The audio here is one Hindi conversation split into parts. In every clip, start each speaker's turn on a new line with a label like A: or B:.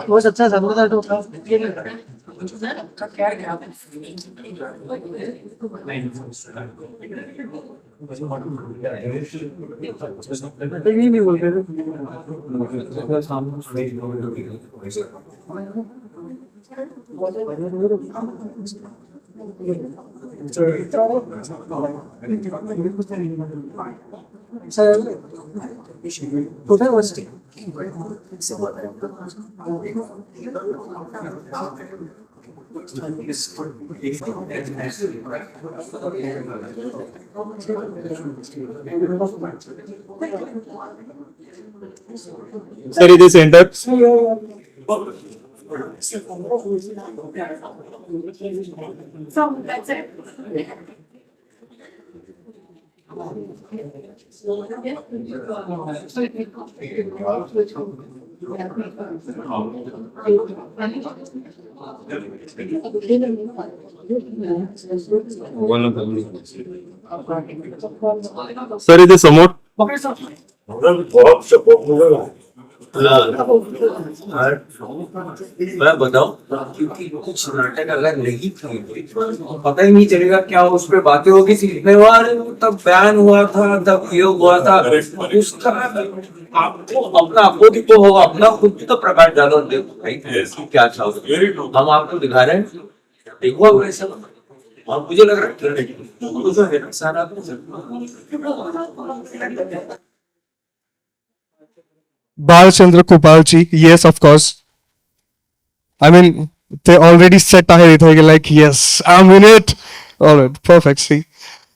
A: बहुत अच्छा समझा तो नहीं बोल रहे
B: Sir, it is center.
C: So that's it.
B: Sir, it is somewhat.
D: मैं बताऊं क्योंकि कुछ नाटक अगर नहीं थे पता ही नहीं चलेगा क्या उस पर बातें होगी सीखने वाले तब बैन हुआ था तब ये हुआ था उसका आपको अपना खुद तो होगा अपना खुद तो प्रकाश डालो देखो भाई क्या चाहोगे हम आपको दिखा रहे हैं देखो अब ऐसा और मुझे लग रहा है सारा
E: Balchandra Kupalji, yes, of course. I mean, they already set ahead. They're like, yes, I'm in it. All right, perfect. See,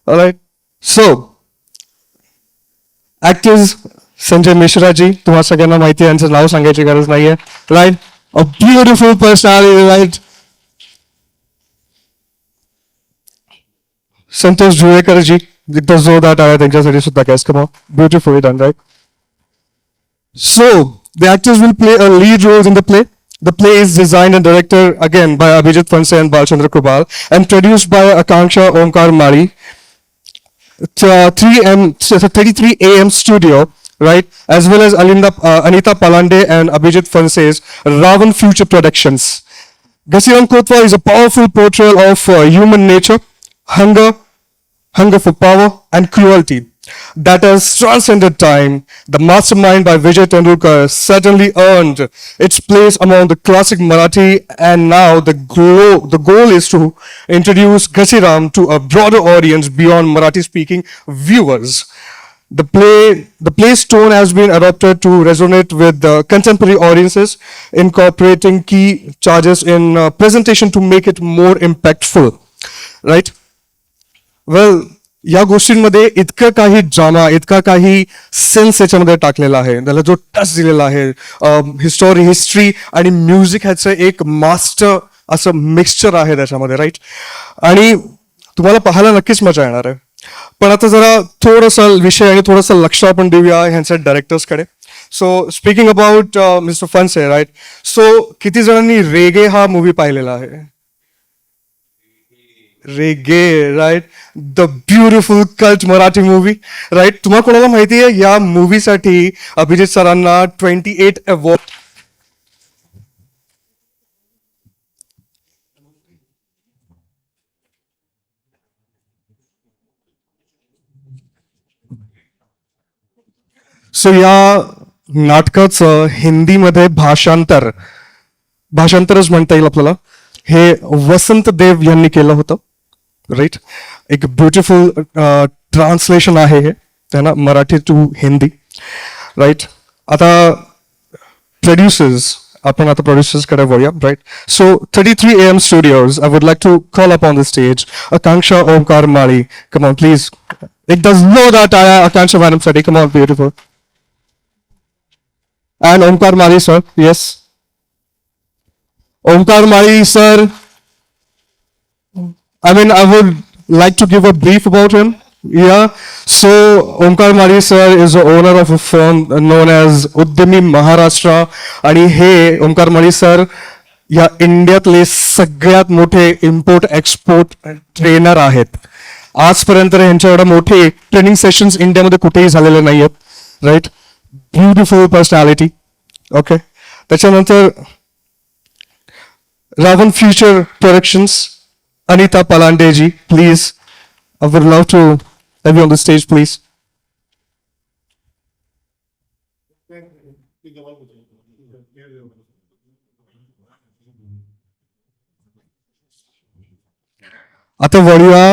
E: all right. So, actors Sanjay Mishra ji, तुम्हा सगळ्यांना माहिती आहे यांचं नाव सांगायची गरज नाहीये, right? A beautiful personality, right? संतोष जुळेकर जी, एकदा जोरदार टाळ्या त्यांच्यासाठी सुद्धा guys, come on, beautifully done, right? So, the actors will play a lead role in the play. The play is designed and directed again by Abhijit Fanse and Balchandra Krupal and produced by Akanksha Omkar Mari. 33 AM studio, right? As well as Anita Palande and Abhijit Fanse's Ravan Future Productions. Gasiram Kotwa is a powerful portrayal of human nature, hunger for power and cruelty that has transcended time. The Mastermind by Vijay Tendulkar certainly earned its place among the classic Marathi, and now the goal is to introduce Gasiram to a broader audience beyond Marathi-speaking viewers. The play's tone has been adopted to resonate with the contemporary audiences, incorporating key charges in presentation to make it more impactful. Right? Well, या गोष्टींमध्ये इतकं काही ड्रामा इतका काही सेन्स याच्यामध्ये टाकलेला आहे त्याला जो टच दिलेला आहे हिस्ट्री आणि म्युझिक ह्याचं एक मास्टर असं मिक्सचर आहे त्याच्यामध्ये राईट आणि तुम्हाला पाहायला नक्कीच मजा येणार आहे पण आता जरा थोडासा विषय आणि थोडंसं लक्ष आपण देऊया ह्यांच्या डायरेक्टर्सकडे so speaking about mister Phanse right so किती जणांनी रेगे हा मूवी पाहिलेला आहे Rege right the beautiful cult Marathi movie right तुम्हाला कोणाला माहिती आहे या मूवीसाठी अभिजित सरांना 28 अवॉर्ड सो या नाटकाचं हिंदीमध्ये भाषांतरच म्हणता येईल आपल्याला हे वसंत देव यांनी केलं होतं राईट एक ब्युटिफुल ट्रान्सलेशन आहे हे त्यांना मराठी टू हिंदी राईट आता प्रोड्युसर्स आपण आता प्रोड्युसर्सकडे वळूया right so 33 AM studios I would like to call up on the stage Akanksha Omkar Mali come on please एकदा जोरदार टाळ्या आकांक्षा मॅडमसाठी come on beautiful and Omkar Mali sir yes Omkar Mari sir, I mean, I would like to give a brief about him. Yeah, so Omkar Mari sir is the owner of a firm known as Udyami Maharashtra आणि हे ओमकार माळी सर या इंडियातले सगळ्यात मोठे इम्पोर्ट एक्सपोर्ट ट्रेनर आहेत आजपर्यंत यांच्या एवढ्या मोठे ट्रेनिंग सेशन्स इंडियामध्ये कुठेही झालेले नाही आहेत, राईट. Beautiful personality. ओके, त्याच्यानंतर Ravan future productions, Anita Palande ji, please. I would love to have you on the stage, please. आता वळूया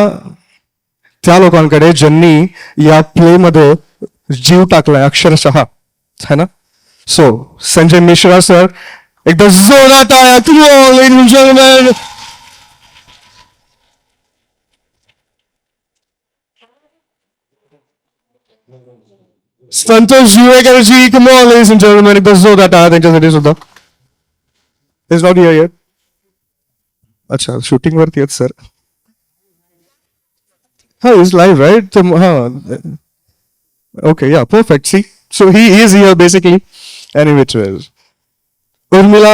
E: त्या लोकांकडे ज्यांनी या प्ले मध्ये जीव टाकलाय अक्षरशः, है ना. सो संजय मिश्रा सर, एकदा जोरात टाळ्या. Come on, ladies and gentlemen. Santosh Juvekar ji, come on, ladies and gentlemen. एकदा जोरात टाळ्या त्यांच्यासाठी सुद्धा. He's not here yet. अच्छा, शूटिंग वरती आहेत sir. Oh, he's live, right? Okay, yeah, perfect. See, so he is here basically. Anyway, it is. Urmila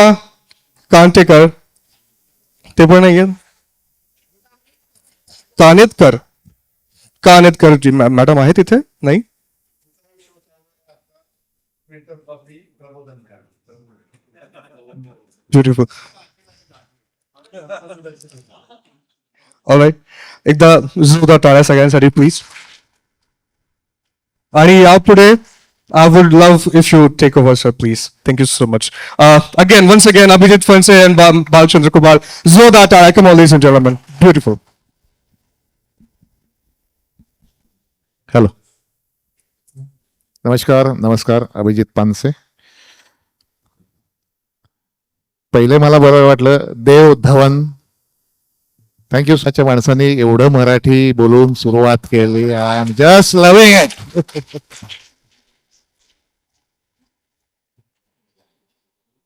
E: Kantekar, ते पण नाही आहेत. कानेतकर जी मॅडम आहे तिथे, नाही? ब्युटिफुल. ऑलराईट, एकदा जोरदार टाळ्या सगळ्यांसाठी प्लीज. आणि यापुढे I would love if you take over sir, please. Thank you so much. Again, once again, Abhijit Phanse and Balchandra Kumar. जोरदार टाळ्या. Come on ladies and gentleman. Beautiful.
F: Hello, नमस्कार. अभिजित पानसे. पहिले मला बरं वाटलं, देव धवन. थँक्यू. साच्या माणसांनी एवढं मराठी बोलून सुरुवात केली. I am just loving it.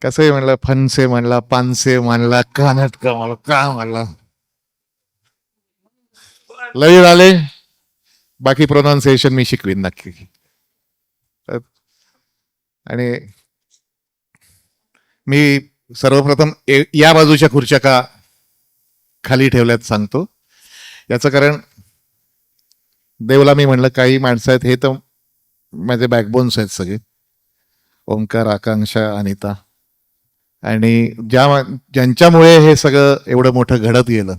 F: कसंही म्हणलं, फणसे म्हणला, पानसे म्हणला, कानटकर म्हणला, का म्हणला, लई झाले. बाकी प्रोनाऊन्सिएशन मी शिकवीन नक्की. आणि मी सर्वप्रथम या बाजूच्या खुर्च्या का खाली ठेवल्यात सांगतो. याचं कारण, देवला मी म्हणलं काही माणसं आहेत, हे तर माझे बॅकबोन्स आहेत सगळे. ओंकार, आकांक्षा, अनिता, आणि ज्यांच्यामुळे हे सगळं एवढं मोठं घडत गेलं,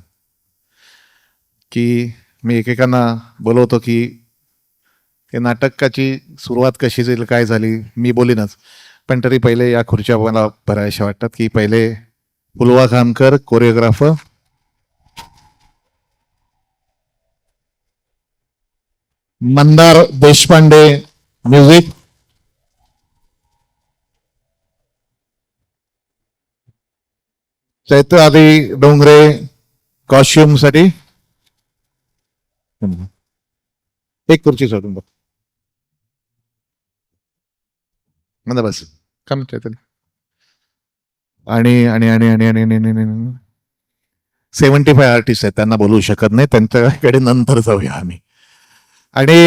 F: की मी एकेकांना बोलवतो की हे नाटकाची सुरुवात कशी झाली, काय झाली, मी बोलीनच. पण तरी पहिले या खुर्च्या मला भरायशा वाटतात. की पहिले फुलवा खामकर कोरिओग्राफर, मंदार देशपांडे म्युझिक, चैत्र आदी डोंगरे कॉस्ट्युम साठी. एक खुर्ची सोडून बघ म्हणा बस. कम चैतन्य. आणि आणि आणि आणि आणि आणि 75 आर्टिस्ट आहेत, त्यांना बोलवू शकत नाही, त्यांच्याकडे नंतर जाऊया आम्ही. आणि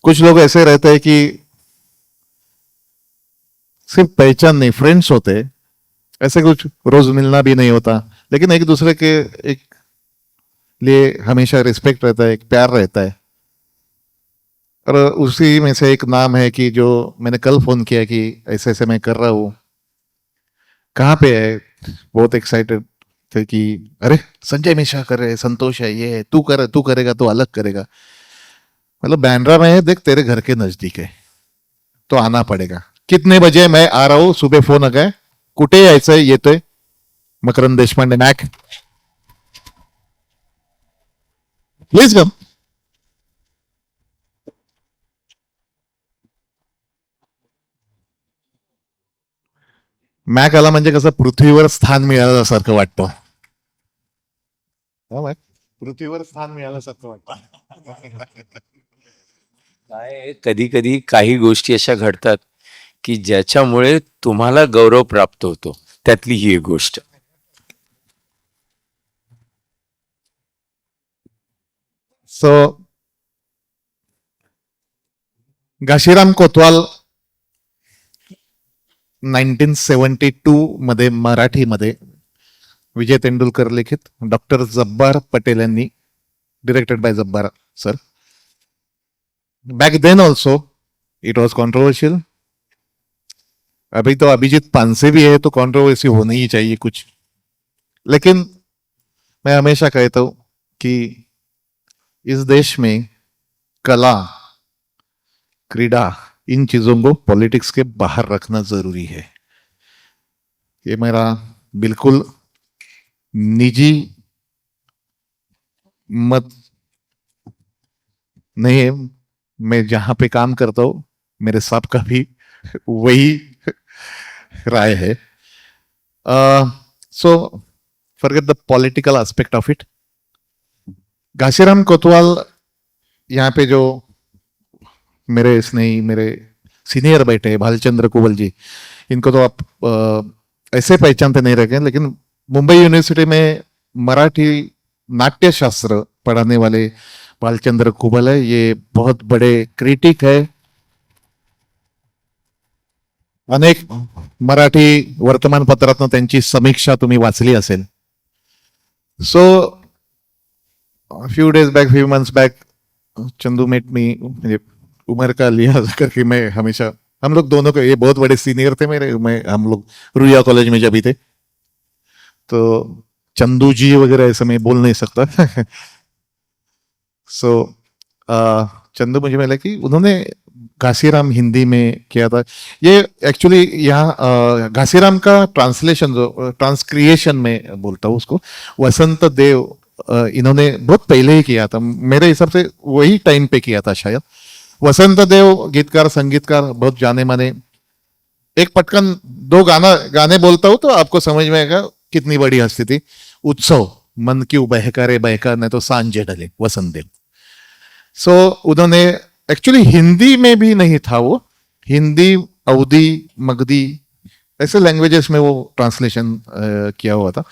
F: कुछ लोग ऐसे रहते हैं कि सिर्फ पहचान नहीं, फ्रेंड्स होते, ऐसे कुछ रोज मिलना भी नहीं होता, लेकिन एक दूसरे के एक लिए हमेशा रिस्पेक्ट रहता है, एक प्यार रहता है. और उसी में से एक नाम है कि जो मैंने कल फोन किया कि ऐसे ऐसे मैं कर रहा हूँ, कहाँ पे है. बहुत एक्साइटेड थे कि अरे संजय मिश्रा कर रहे, संतोष है, ये तू करेगा तो अलग करेगा. मतलब बैंड्रा में है, देख तेरे घर के नजदीक है तो आना पड़ेगा. कितने बजे मैं आ रहा हूँ, सुबह फोन आ गए, कुठे यायचंय, येतोय. Makarand Deshpande Mac, please come. Mac आला म्हणजे कसं पृथ्वीवर स्थान मिळाल्यासारखं वाटतं. पृथ्वीवर स्थान मिळाल्यासारखं वाटतं.
G: काय कधी कधी काही गोष्टी अशा घडतात की ज्याच्यामुळे तुम्हाला गौरव प्राप्त होतो, त्यातली ही एक गोष्ट.
F: सो घाशीराम कोतवाल 1972 मध्ये मराठीमध्ये विजय तेंडुलकर लिखित, डॉक्टर जब्बार पटेल यांनी directed by Zabbar sir. Back then also it was controversial. अभी तो अभिजीत पानसे भी है तो कंट्रोवर्सी होनी ही चाहिए कुछ, लेकिन मैं हमेशा कहता हूं कि इस देश में कला, क्रीड़ा, इन चीजों को पॉलिटिक्स के बाहर रखना जरूरी है. ये मेरा बिल्कुल निजी मत नहीं है. मैं जहां पे काम करता हूं मेरे साहब का भी वही राय है. So forget the political aspect of it. Ghasiram कोतवाल यहाँ पे जो मेरे स्नेही, मेरे सीनियर बैठे हैं, भालचंद्र कुबल जी, इनको तो आप ऐसे पहचानते नहीं रखे, लेकिन मुंबई यूनिवर्सिटी में मराठी नाट्यशास्त्र पढ़ाने वाले भालचंद्र कुबल है. ये बहुत बड़े क्रिटिक है. अनेक मराठी वर्तमानपत्रातून त्यांची समीक्षा तुम्ही वाचली असेल. So few days back, few months back, Chandu met me, मुझे उम्र का लिहाज करके मैं हमेशा, हम लोग दोनों को, ये बहुत बड़े सीनियर थे मेरे, हम लोग रुइया कॉलेज में जब भी थे, तो चंदू जी वगैरह ऐसा मैं बोल नहीं सकता. सो चंदू मुझे मिला कि उन्होंने घासीराम हिंदी में किया था. ये एक्चुअली यहाँ घासीराम का ट्रांसलेशन, जो ट्रांसक्रिएशन में बोलता हूँ उसको, वसंत देव इन्होंने बहुत पहले ही किया था. मेरे हिसाब से वही टाइम पे किया था शायद. वसंत देव गीतकार, संगीतकार, बहुत जाने माने. एक पटकन दो गाने बोलता हूँ तो आपको समझ में आएगा कितनी बड़ी हस्ती थी. उत्सव, मन क्यों बहका रे बहका, नहीं तो सांझे ढले, वसंत देव. सो उन्होंने एक्चुअली हिंदी में भी नहीं था वो, हिंदी, अवधी, मगधी ऐसे लैंग्वेजेस में वो ट्रांसलेशन किया हुआ था.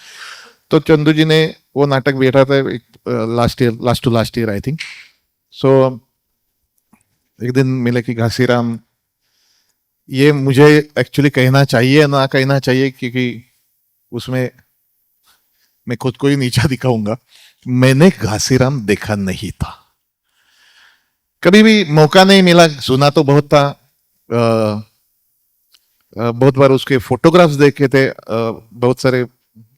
F: तो चंदू जी ने वो नाटक बैठा था last to last year I think. So एक दिन मिले कि घासीराम, ये मुझे एक्चुअली कहना चाहिए ना कहना चाहिए, क्योंकि उसमें मैं खुद को ही नीचा दिखाऊंगा. मैंने घासीराम देखा नहीं था, कभी भी मौका नहीं मिला. सुना तो बहुत था, बहुत बार उसके फोटोग्राफ्स देखे थे, बहुत सारे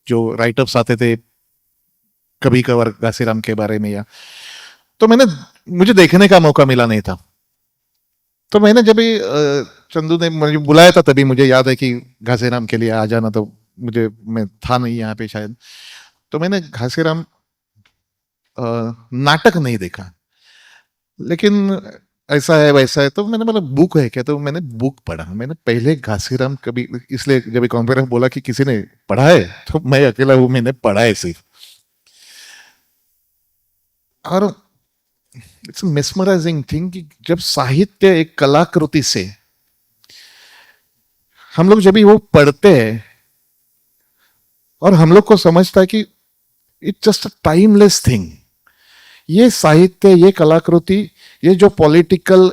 F: जो राइटअप्स आते थे कभी कभार घासीराम के बारे में, या तो मुझे देखने का मौका मिला नहीं था. तो मैंने जब भी चंदू ने मुझे बुलाया था तभी मुझे याद है कि घासीराम के लिए आ जाना, तो मैं था नहीं यहाँ पे शायद. तो मैंने घासीराम नाटक नहीं देखा, लेकिन ऐसा है वैसा है, तो मैंने बोला बुक है क्या, तो मैंने बुक पढ़ा. मैंने पहले घासीराम कभी, इसलिए जब कॉन्फ्रेंस बोला कि किसी ने पढ़ा है, तो मैं अकेला हूं, मैंने पढ़ा है सिर्फ. और इट्स मेस्मराइजिंग थिंग कि जब साहित्य एक कलाकृति से हम लोग जब भी वो पढ़ते हैं और हम लोग को समझता है कि it's just a timeless thing. ये साहित्य, ये कलाकृति, ये जो पॉलिटिकल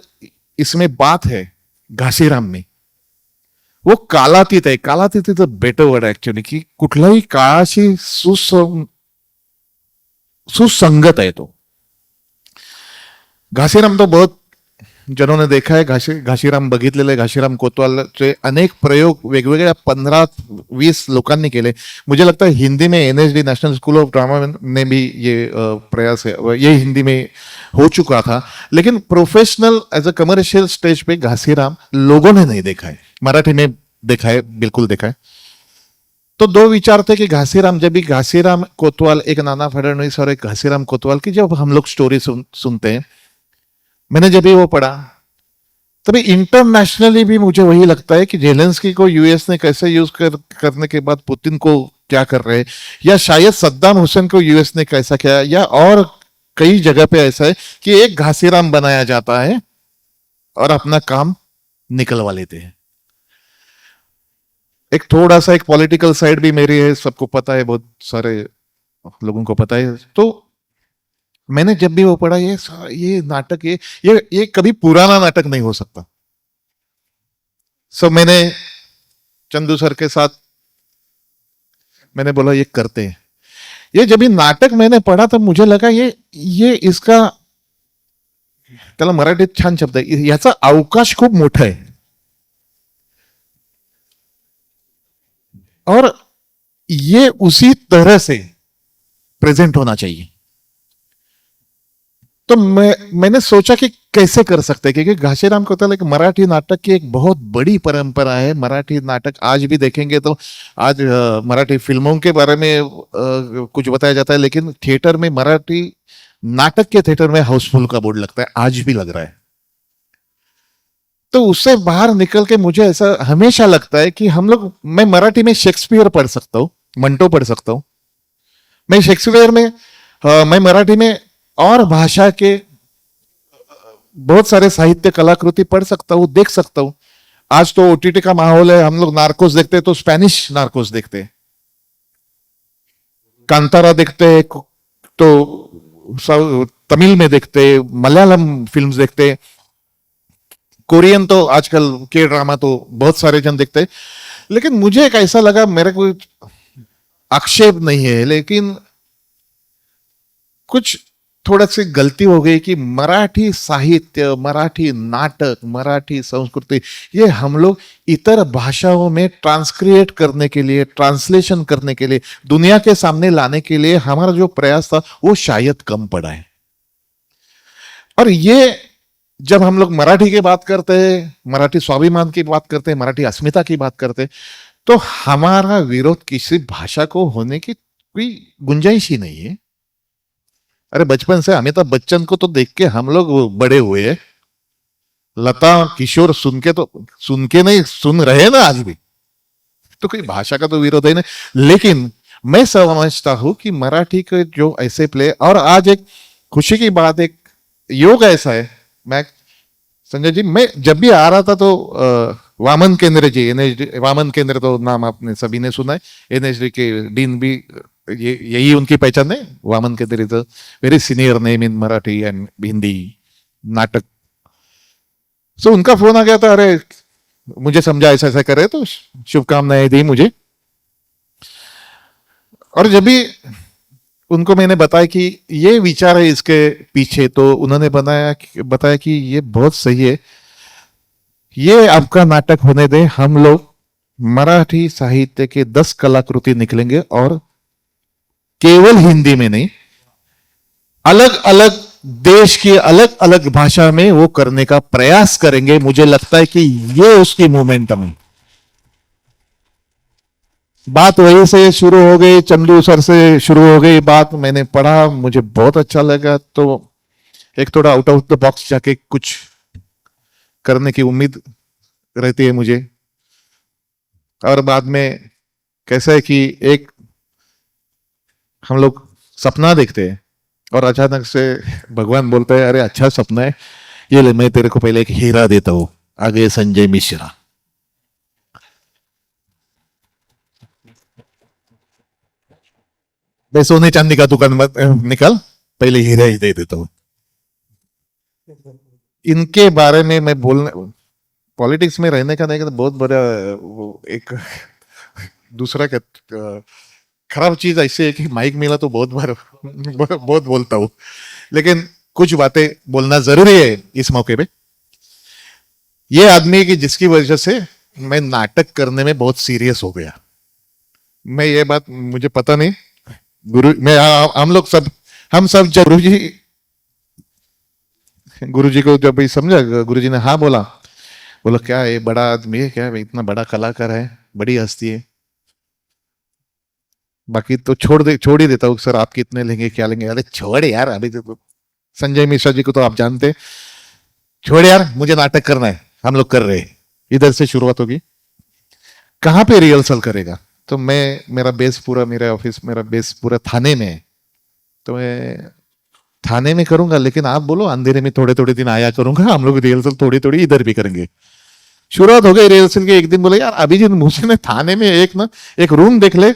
F: इसमें बात है घासीराम में, वो कालातीत आहे. कालातीत is a better word actually, की कुठल्याही काळाशी सुसंगत आहे तो. घासीराम तो बहुत जनों ने देखा है, घासीराम बघितलेले. घासीराम कोतवालचे अनेक प्रयोग वेगवेगळ्या 15-20 लोकांनी केले. मुझे लगता है हिंदी में NSD national school of drama ने भी ये प्रयास है, ये हिंदी में हो चुका था, लेकिन professional as a commercial stage पे घासीराम लोगों ने नहीं देखा है. मराठी में देखा है, बिल्कुल देखा है. तो दो विचार थे कि घासीराम, जब भी घासीराम कोतवाल, एक नाना फडणवीस और एक घासीराम कोतवाल की जब हम लोग स्टोरी सुनते हैं, मैंने जब भी वो पढ़ा तभी इंटरनेशनली भी मुझे वही लगता है कि जेलेंस्की को यूएस ने कैसे यूज करने के बाद पुतिन को क्या कर रहे हैं, या शायद सद्दाम हुसैन को यूएस ने कैसा किया, या और कई जगह पे ऐसा है कि एक घासीराम बनाया जाता है और अपना काम निकलवा लेते हैं. एक थोड़ा सा एक पॉलिटिकल साइड भी मेरी है, सबको पता है, बहुत सारे लोगों को पता है. तो मैंने जब भी वो पढ़ा, ये नाटक, ये कभी पुराना नाटक नहीं हो सकता. सो मैंने चंदू सर के साथ मैंने बोला ये करते हैं. ये जब ये नाटक मैंने पढ़ा तब मुझे लगा ये इसका, त्याला मराठीत छान शब्द आहे, याचा अवकाश खूप मोठा आहे और ये उसी तरह से प्रेजेंट होना चाहिए। तो मैंने सोचा कि कैसे कर सकते हैं, क्योंकि घाशीराम कोतवाल एक मराठी नाटक की एक बहुत बड़ी परंपरा है। मराठी नाटक आज भी देखेंगे तो आज मराठी फिल्मों के बारे में कुछ बताया जाता है, लेकिन थिएटर में, मराठी नाटक के थिएटर में हाउसफुल का बोर्ड लगता है, आज भी लग रहा है। तो उससे बाहर निकल के मुझे ऐसा हमेशा लगता है कि हम लोग, मैं मराठी में शेक्सपियर पढ़ सकता हूं, मंटो पढ़ सकता हूं, मैं शेक्सपियर में, मैं मराठी में और भाषा के बहुत सारे साहित्य कलाकृति पढ़ सकता हूं, देख सकता हूं। आज तो ओटीटी का माहौल है, हम लोग नार्कोस देखते हैं तो स्पेनिश नार्कोस देखते हैं, कांतारा देखते हैं तो तमिल में देखते हैं, मलयालम फिल्म्स देखते हैं, कोरियन तो आजकल के ड्रामा तो बहुत सारे जन देखते हैं। लेकिन मुझे एक ऐसा लगा, मेरे को आक्षेप नहीं है, लेकिन कुछ थोड़ा सी गलती हो गई कि मराठी साहित्य, मराठी नाटक, मराठी संस्कृति, ये हम लोग इतर भाषाओं में ट्रांसक्रिएट करने के लिए, ट्रांसलेशन करने के लिए, दुनिया के सामने लाने के लिए हमारा जो प्रयास था वो शायद कम पड़ा है। और ये जब हम लोग मराठी की बात करते हैं, मराठी स्वाभिमान की बात करते हैं, मराठी अस्मिता की बात करते हैं, तो हमारा विरोध किसी भाषा को होने की कोई गुंजाइश ही नहीं है। अरे बचपन से अमिताभ बच्चन को तो देख के हम लोग बड़े हुए हैं, लता किशोर सुन के नहीं, सुन रहे ना आज भी, तो कोई भाषा का तो विरोध है नहीं। लेकिन मैं समझता हूं कि मराठी के जो ऐसे प्ले, और आज एक खुशी की बात, एक योग ऐसा है, मैं संजय जी, मैं जब भी आ रहा था तो वामन केंद्र जी, एनएचडी वामन केंद्र तो नाम आपने सभी ने सुना है, एनएचडी के डीन भी यही उनकी पहचान है। वामन केंद्र is a very senior name in Marathi and Hindi नाटक। सो उनका फोन आ गया था, अरे मुझे समझा ऐसा ऐसा करे, तो शुभकामनाएं दी मुझे। और जब भी उनको मैंने बताया कि ये विचार है इसके पीछे, तो उन्होंने बताया कि ये बहुत सही है, ये आपका नाटक होने दे, हम लोग मराठी साहित्य के 10 कलाकृति निकलेंगे और केवल हिंदी में नहीं, अलग अलग देश की अलग अलग भाषा में वो करने का प्रयास करेंगे। मुझे लगता है कि ये उसकी मोमेंटम है। बात वहीं से शुरू हो गई, चंदू सर से शुरू हो गई बात, मैंने पढ़ा, मुझे बहुत अच्छा लगा, तो एक थोड़ा आउट ऑफ द बॉक्स जाके कुछ करने की उम्मीद रहती है मुझे। और बाद में कैसा है कि एक हम लोग सपना देखते हैं और अचानक से भगवान बोलता है, अरे अच्छा सपना है, ये ले मैं तेरे को पहले एक हीरा देता हूं, आगे संजय मिश्रा। मैं सोने चांदी का दुकान मत निकल, पहले हीरा ही दे देता हूं। इनके बारे में मैं बोलने, पॉलिटिक्स में रहने का नहीं, तो बहुत बड़ा एक दूसरा खराब चीज ऐसी है कि माइक मिला तो बहुत बोलता हूं, लेकिन कुछ बातें बोलना जरूरी है इस मौके पे। ये आदमी की जिसकी वजह से मैं नाटक करने में बहुत सीरियस हो गया। मैं ये बात, मुझे पता नहीं, हम सब जब गुरुजी को जब समझा, गुरुजी ने हाँ बोला क्या है, बड़ा आदमी है क्या, इतना बड़ा कलाकार है, बड़ी हस्ती है, बाकी तो छोड़ ही देता हूँ सर, आप कितने लेंगे क्या लेंगे। अरे छोड़ यार, अभी तो संजय मिश्रा जी को तो आप जानते हैं, छोड़ यार मुझे नाटक करना है, हम लोग कर रहे हैं। इधर से शुरुआत होगी, कहाँ पे रिहर्सल करेगा, तो मेरा बेस पूरा थाने में है, तो मैं थाने में करूंगा, लेकिन आप बोलो अंधेरे में थोड़े थोड़े दिन आया करूंगा, हम लोग रिहर्सल थोड़ी थोड़ी इधर भी करेंगे। शुरुआत हो गई रिहर्सल के, एक दिन बोले यार अभिजीत मुझे ने थाने में एक रूम देख ले,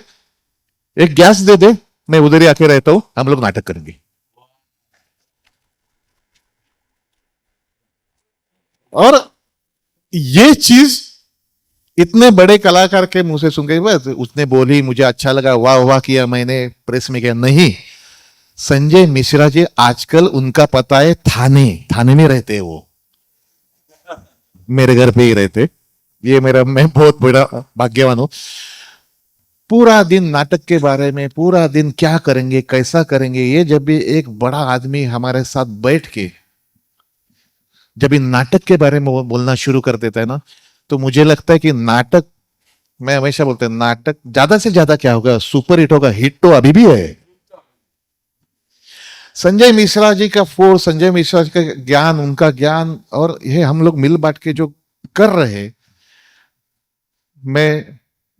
F: एक गैस दे दे, मैं उधर ही आके रहता हूं, हम लोग नाटक करेंगे। और ये चीज इतने बड़े कलाकार के मुंह से सुन के बस उसने बोली, मुझे अच्छा लगा, वाह वाह किया, मैंने प्रेस में किया, नहीं। संजय मिश्रा जी आजकल उनका पता है थाने में रहते हैं वो, मेरे घर पे ही रहते। ये मैं बहुत बड़ा भाग्यवान हूं। पूरा दिन नाटक के बारे में, पूरा दिन क्या करेंगे कैसा करेंगे, ये जब भी एक बड़ा आदमी हमारे साथ बैठ के जब इन नाटक के बारे में बोलना शुरू कर देता है ना, तो मुझे लगता है कि नाटक, मैं हमेशा बोलता हूं नाटक ज्यादा से ज्यादा क्या होगा, सुपर हिट होगा। हिट तो अभी भी है। संजय मिश्रा जी का फोर्स, संजय मिश्रा जी का ज्ञान, उनका ज्ञान, और ये हम लोग मिल बांट के जो कर रहे हैं, मैं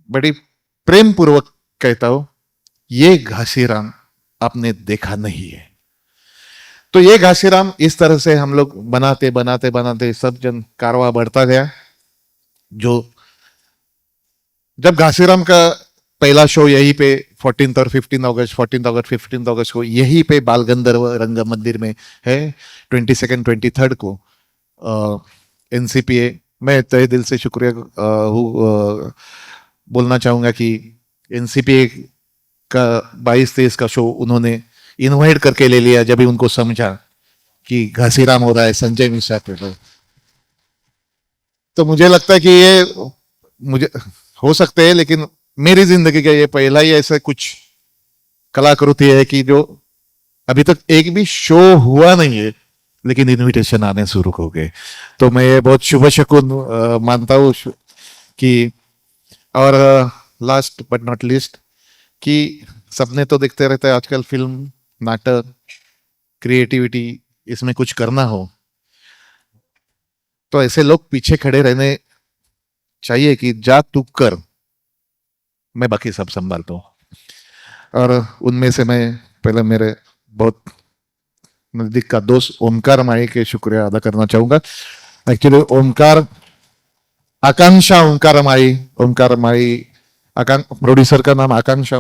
F: बड़ी प्रेम पूर्वक कहता हूं, ये घासीराम आपने देखा नहीं है। तो ये घासीराम इस तरह से हम लोग बनाते बनाते बनाते सब जन कारवा बढ़ता गया। जो जब घासीराम का पहला शो यहीं पे 14 और 15 अगस्त को यहीं पे बाल गंधर्व रंग मंदिर में है, 22 23 को एनसीपीए, मैं तहे दिल से शुक्रिया बोलना चाहूंगा कि एनसीपीए का 22-23 का शो उन्होंने इनवाइट करके ले लिया, जब भी उनको समझा कि घासीराम हो रहा है संजय मिश्रा पे। तो मुझे लगता है कि ये मुझे हो सकते हैं, लेकिन मेरी जिंदगी का ये पहला ही ऐसा कुछ कलाकृति है कि जो अभी तक एक भी शो हुआ नहीं है, लेकिन इनविटेशन आने शुरू हो गए। तो मैं ये बहुत शुभ शकुन मानता हूँ कि, और लास्ट बट नॉट लीस्ट, कि सपने तो देखते रहते हैं आजकल, फिल्म, नाटक, क्रिएटिविटी, इसमें कुछ करना हो तो ऐसे लोग पीछे खड़े रहने चाहिए कि जा तू कर, मैं बाकी सब संभालता हूं। और उनमें से मैं पहले मेरे बहुत नजदीक का दोस्त ओमकार माई के शुक्रिया अदा करना चाहूंगा। एक्चुअली ओमकार माई, प्रोड्यूसर का नाम आकांक्षा,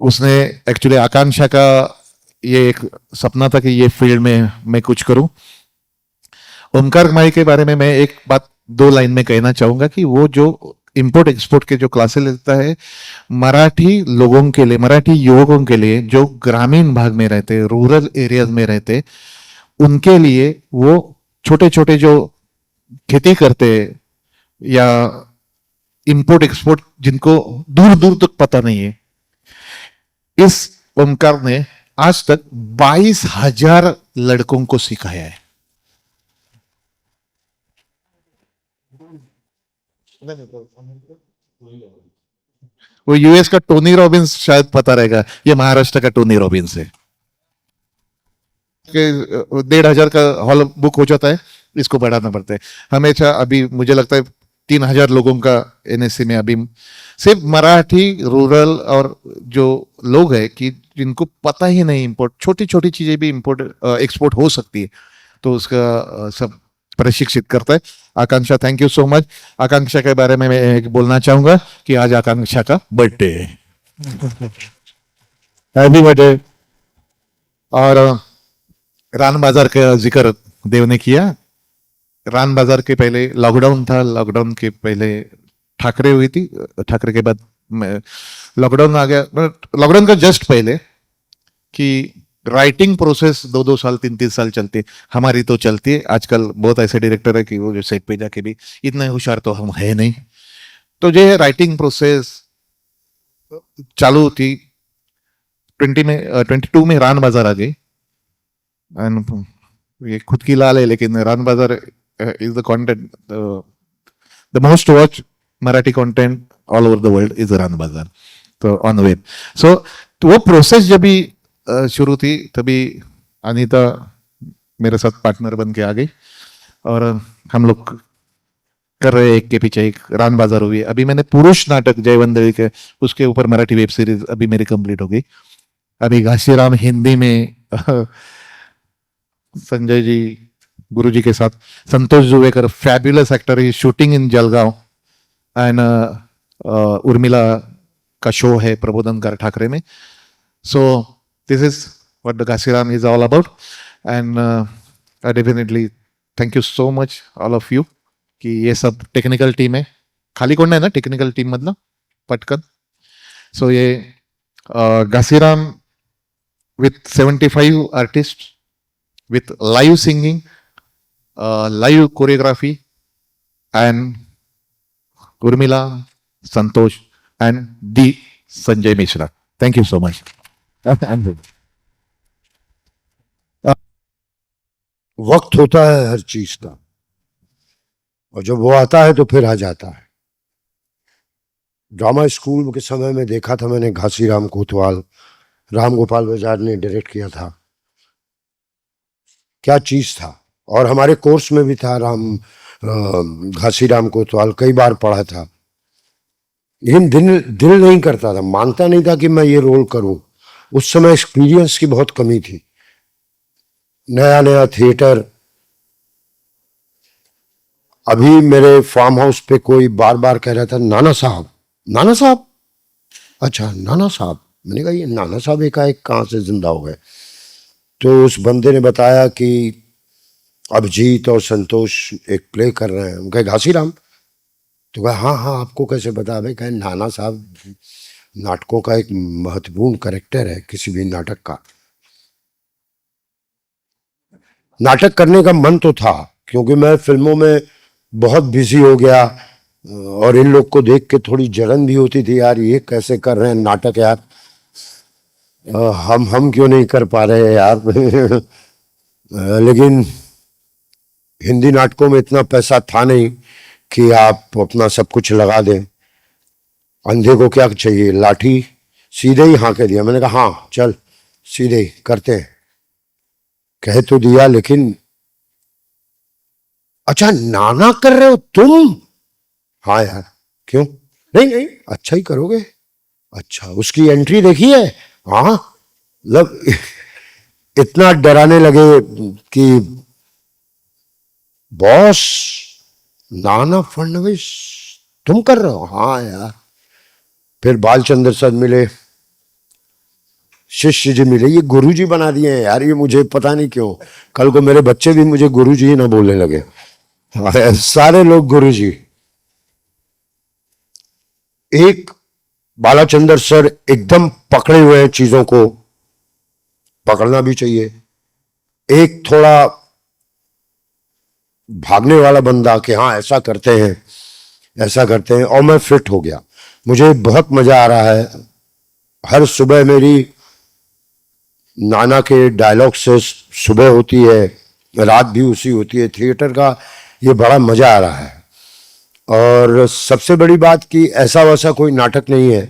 F: उसने एक्चुअली आकांक्षा का ये एक सपना था कि ये फील्ड में मैं कुछ करूं। ओमकार माई के बारे में मैं एक बात 2 लाइन में कहना चाहूंगा कि वो जो इंपोर्ट एक्सपोर्ट के जो क्लासेस लेता है मराठी लोगों के लिए, मराठी युवकों के लिए जो ग्रामीण भाग में रहते, रूरल एरियाज में रहते, उनके लिए वो छोटे छोटे जो खेती करते या इंपोर्ट एक्सपोर्ट जिनको दूर दूर तक पता नहीं है, इस ओमकार ने आज तक 22,000 लड़कों को सिखाया है। वो यूएस का टोनी रॉबिन्स शायद पता रहेगा, ये महाराष्ट्र का टोनी रॉबिन्स है। 1,500 का हॉल बुक हो जाता है, इसको बढ़ाना पड़ता है हमेशा। अभी मुझे लगता है 3,000 लोगों का एनएससी में अभी सिर्फ मराठी रूरल और जो लोग हैं कि जिनको पता ही नहीं इंपोर्ट, छोटी छोटी चीजें भी इंपोर्ट एक्सपोर्ट हो सकती है, तो उसका सब प्रशिक्षित करता है। आकांक्षा, थैंक यू सो मच। आकांक्षा के बारे में मैं एक बोलना चाहूंगा कि आज आकांक्षा का बर्थडे है। Happy birthday. और रान बाजार का जिक्र देव ने किया। रान बाजार के पहले लॉकडाउन था, लॉकडाउन के पहले ठाकरे हुई थी, ठाकरे के बाद लॉकडाउन आ गया। लॉकडाउन का जस्ट पहले कि राइटिंग प्रोसेस 2-2 साल 3-3 साल चलती है, हमारी तो चलती है। आजकल बहुत ऐसे डायरेक्टर है कि वो जो सेट पे जाके भी इतने होशियार तो हम है नहीं, तो ये राइटिंग प्रोसेस चालू थी। 22 में रान बाजार आ गई। एंड ये खुद की लाल है, लेकिन Raan Bazaar is the content, the most watch Marathi content all over the world is Raan Bazaar, तो ऑन वेब। सो तो वो प्रोसेस जब भी शुरू थी, तभी अनीता मेरे साथ पार्टनर बन के आ गई और हम लोग कर रहे एक के पीछे एक। रान बाजार हुई, अभी मैंने पुरुष नाटक जयवंदरी के, उसके ऊपर मराठी वेब सीरीज अभी मेरी कंप्लीट हो गई। अभी घासीराम हिंदी में संजय जी गुरु जी के साथ, Santosh Juvekar fabulous actor, he shooting in Jalgaon. And Urmila का शो है प्रबोधनकार ठाकरे में। So this is what the Ghashiram is all about. And definitely thank you so much all of you की ये सब टेक्निकल टीम है, खाली कोण नाही ना टेक्निकल टीम मधलं पटकन. सो ये Ghasiram with 75 artists, with live singing, live choreography, and Urmila, Santosh, and D. Sanjay Mishra. Thank you so much.
H: वक्त होता है हर चीज का, और जब वो आता है तो फिर आ जाता है. ड्रामा स्कूल के समय में देखा था मैंने घासीराम कोतवाल, राम गोपाल बजाज ने डायरेक्ट किया था. क्या चीज था. और हमारे कोर्स में भी था घासीराम कोतवाल, कई बार पढ़ा था. लेकिन दिल नहीं करता था, मानता नहीं था कि मैं ये रोल करूं. उस समय एक्सपीरियंस की बहुत कमी थी, नया नया थिएटर. अभी मेरे फार्म हाउस पे कोई बार बार कह रहा था नाना साहब, नाना साहब. अच्छा नाना साहब. मैंने कहा ये नाना साहब एकाएक कहाँ से जिंदा हो गए. तो उस बंदे ने बताया कि अभिजीत और संतोष एक प्ले कर रहे हैं. हम कहे घासीराम. तो कहा हाँ हाँ आपको कैसे बता. भाई कहे नाना साहब नाटकों का एक महत्वपूर्ण कैरेक्टर है किसी भी नाटक का. नाटक करने का मन तो था, क्योंकि मैं फिल्मों में बहुत बिजी हो गया, और इन लोग को देख के थोड़ी जलन भी होती थी, यार ये कैसे कर रहे हैं नाटक यार, हम क्यों नहीं कर पा रहे यार. लेकिन हिंदी नाटकों में इतना पैसा था नहीं कि आप अपना सब कुछ लगा दें. अंधे को क्या चाहिए, लाठी. सीधे ही हाँ कह दिया. मैंने कहा हाँ चल सीधे ही करते हैं. कह तो दिया, लेकिन अच्छा नाना कर रहे हो तुम. हाँ यार क्यों. नहीं नहीं अच्छा ही करोगे. अच्छा उसकी एंट्री देखी है. हाँ मतलब इतना डराने लगे कि बॉस नाना फडणवीस तुम कर रहे हो. हाँ यार. फिर बालचंद्र सर मिले, शिष्य जी मिले. ये गुरुजी बना दिए हैं यार, ये मुझे पता नहीं क्यों. कल को मेरे बच्चे भी मुझे गुरुजी ही ना बोलने लगे. सारे लोग गुरुजी. एक बालाचंद्र सर एकदम पकड़े हुए हैं चीजों को, पकड़ना भी चाहिए. एक थोड़ा भागने वाला बंदा कि हाँ ऐसा करते हैं ऐसा करते हैं. और मैं फिट हो गया. मुझे बहुत मजा आ रहा है. हर सुबह मेरी नाना के डायलॉग से सुबह होती है, रात भी उसी होती है. थिएटर का ये बड़ा मजा आ रहा है. और सबसे बड़ी बात कि ऐसा वैसा कोई नाटक नहीं है.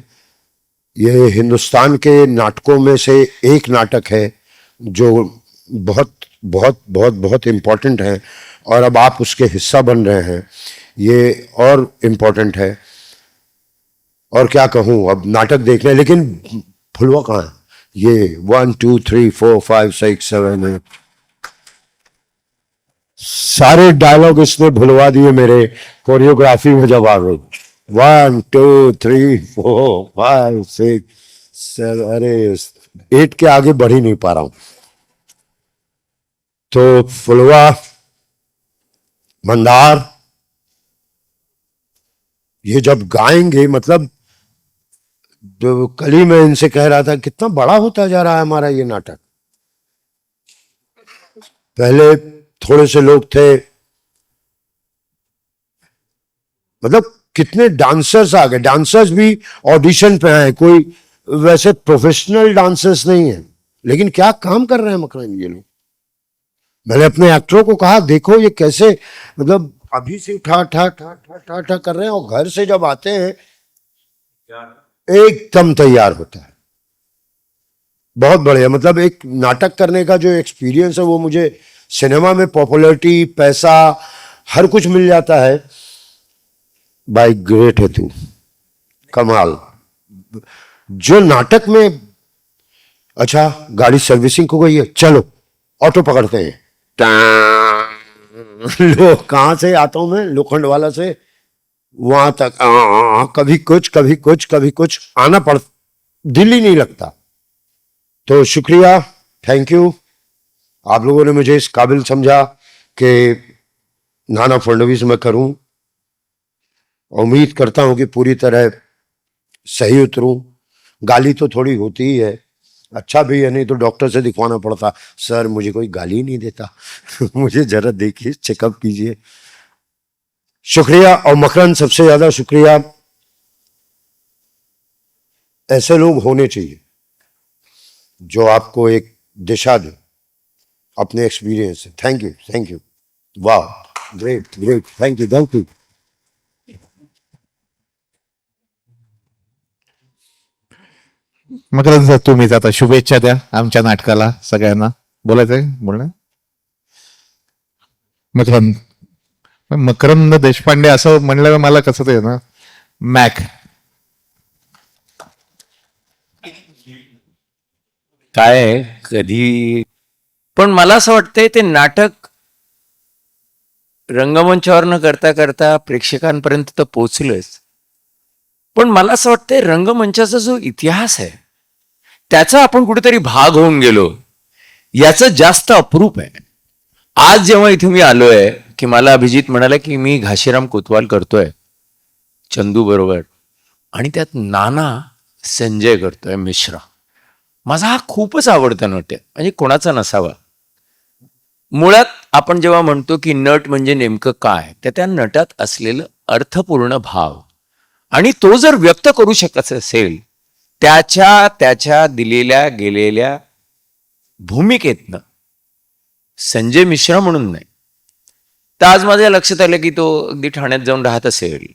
H: ये हिंदुस्तान के नाटकों में से एक नाटक है जो बहुत बहुत बहुत बहुत इम्पोर्टेंट है, और अब आप उसके हिस्सा बन रहे हैं, ये और इम्पोर्टेंट है. और क्या कहूँ, अब नाटक देखना है. लेकिन फुलवा कहाँ है. ये 1 2 3 4 5 6 7 8 सारे डायलॉग इसने भुलवा दिए मेरे कोरियोग्राफी में जब आ गई. 1 2 3 4 5 6 7 अरे 8 के आगे बढ़ ही नहीं पा रहा हूं. तो फुलवा, मंदार, ये जब गाएंगे, मतलब जो कल ही मैं इनसे कह रहा था कितना बड़ा होता जा रहा है हमारा ये नाटक. पहले थोड़े से लोग थे, मतलब कितने डांसर्स आ गए. डांसर्स भी ऑडिशन पे आए, कोई वैसे प्रोफेशनल डांसर्स नहीं है, लेकिन क्या काम कर रहे हैं मकरंद ये लोग. मैंने अपने एक्टरों को कहा देखो ये कैसे, मतलब अभी से ठा ठा ठा ठा ठा ठा कर रहे हैं, और घर से जब आते हैं एकदम तैयार होता है. बहुत बढ़िया. मतलब एक नाटक करने का जो एक्सपीरियंस है वो मुझे सिनेमा में पॉपुलैरिटी, पैसा, हर कुछ मिल जाता है. भाई ग्रेट है तू, कमाल. जो नाटक में, अच्छा गाड़ी सर्विसिंग हो गई है, चलो ऑटो पकड़ते हैं. लो कहाँ से आता हूं मैं, लोखंड वाला से वहां तक. कभी कुछ कभी कुछ कभी कुछ आना पड़, दिल ही नहीं लगता. तो शुक्रिया, थैंक यू. आप लोगों ने मुझे इस काबिल समझा कि नाना फडणवीस मैं करूं. उम्मीद करता हूं कि पूरी तरह सही उतरूं। गाली तो थोड़ी होती ही है, अच्छा भी है, नहीं तो डॉक्टर से दिखवाना पड़ता, सर मुझे कोई गाली नहीं देता मुझे जरा देखिए, चेकअप कीजिए। शुक्रिया। और मकरंद, सबसे ज्यादा शुक्रिया, ऐसे लोग होने चाहिए जो आपको एक दिशा दे अपने एक्सपीरियंस से। थैंक यू, थैंक यू, वाह, great great, thank you, thank you.
F: Makarand sir, तुम्हीच आता शुभेच्छा द्या आमच्या नाटकाला सगळ्यांना. बोलायचंय बोलणं? मकरंद मकरंद देशपांडे असं म्हणलं मला कसं ते ना, मॅक.
G: काय आहे, कधी पण मला असं वाटतंय ते नाटक रंगमंचावर न करता करता प्रेक्षकांपर्यंत तर पोचलंच, पण मला असं वाटतंय रंगमंचाचा जो इतिहास आहे त्याचा आपण कुठेतरी भाग होऊन गेलो, याचं जास्त अप्रूप आहे. आज जेव्हा इथे मी आलोय की मला अभिजित म्हणाला की मी घाशीराम कोतवाल करतोय चंदू बरोबर, आणि त्यात नाना संजय करतोय मिश्रा. माझा हा खूपच आवडता नट आहे, म्हणजे कोणाचा नसावा. मुळात आपण जेव्हा म्हणतो की नट म्हणजे नेमकं काय, तर त्या नटात असलेलं अर्थपूर्ण भाव, आणि तो जर व्यक्त करू शकत असेल त्याच्या दिलेल्या गेलेल्या भूमिकेतनं, संजय मिश्रा म्हणून नाही, तर आज माझ्या लक्षात आलं की तो अगदी ठाण्यात जाऊन राहत असेल,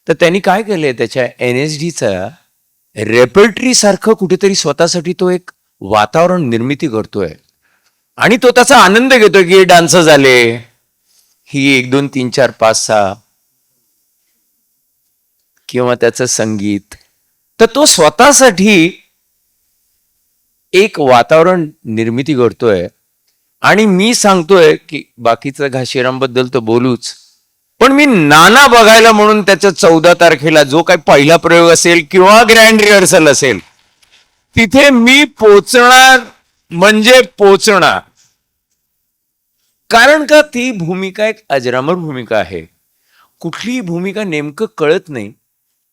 G: तर त्यांनी काय केलंय, त्याच्या NSDचा रेपर्टरी सारखं कुठेतरी स्वतःसाठी तो एक वातावरण निर्मिती करतोय, आणि तो त्याचा आनंद घेतोय की हे डान्स झाले, ही 1 2 3 4 5 6 किंवा त्याचं संगीत, तर तो स्वतःसाठी एक वातावरण निर्मिती करतोय. आणि मी सांगतोय की बाकीचं घाशीराम बद्दल तर बोलूच, पण मी नाना बघायला म्हणून त्याच्या 14 तारखेला जो काही पहिला प्रयोग असेल किंवा ग्रँड रिहर्सल असेल, तिथे मी पोचणार म्हणजे पोचणार. कारण का ती भूमिका एक अजरामर भूमिका आहे. कुठलीही भूमिका नेमकं कळत नाही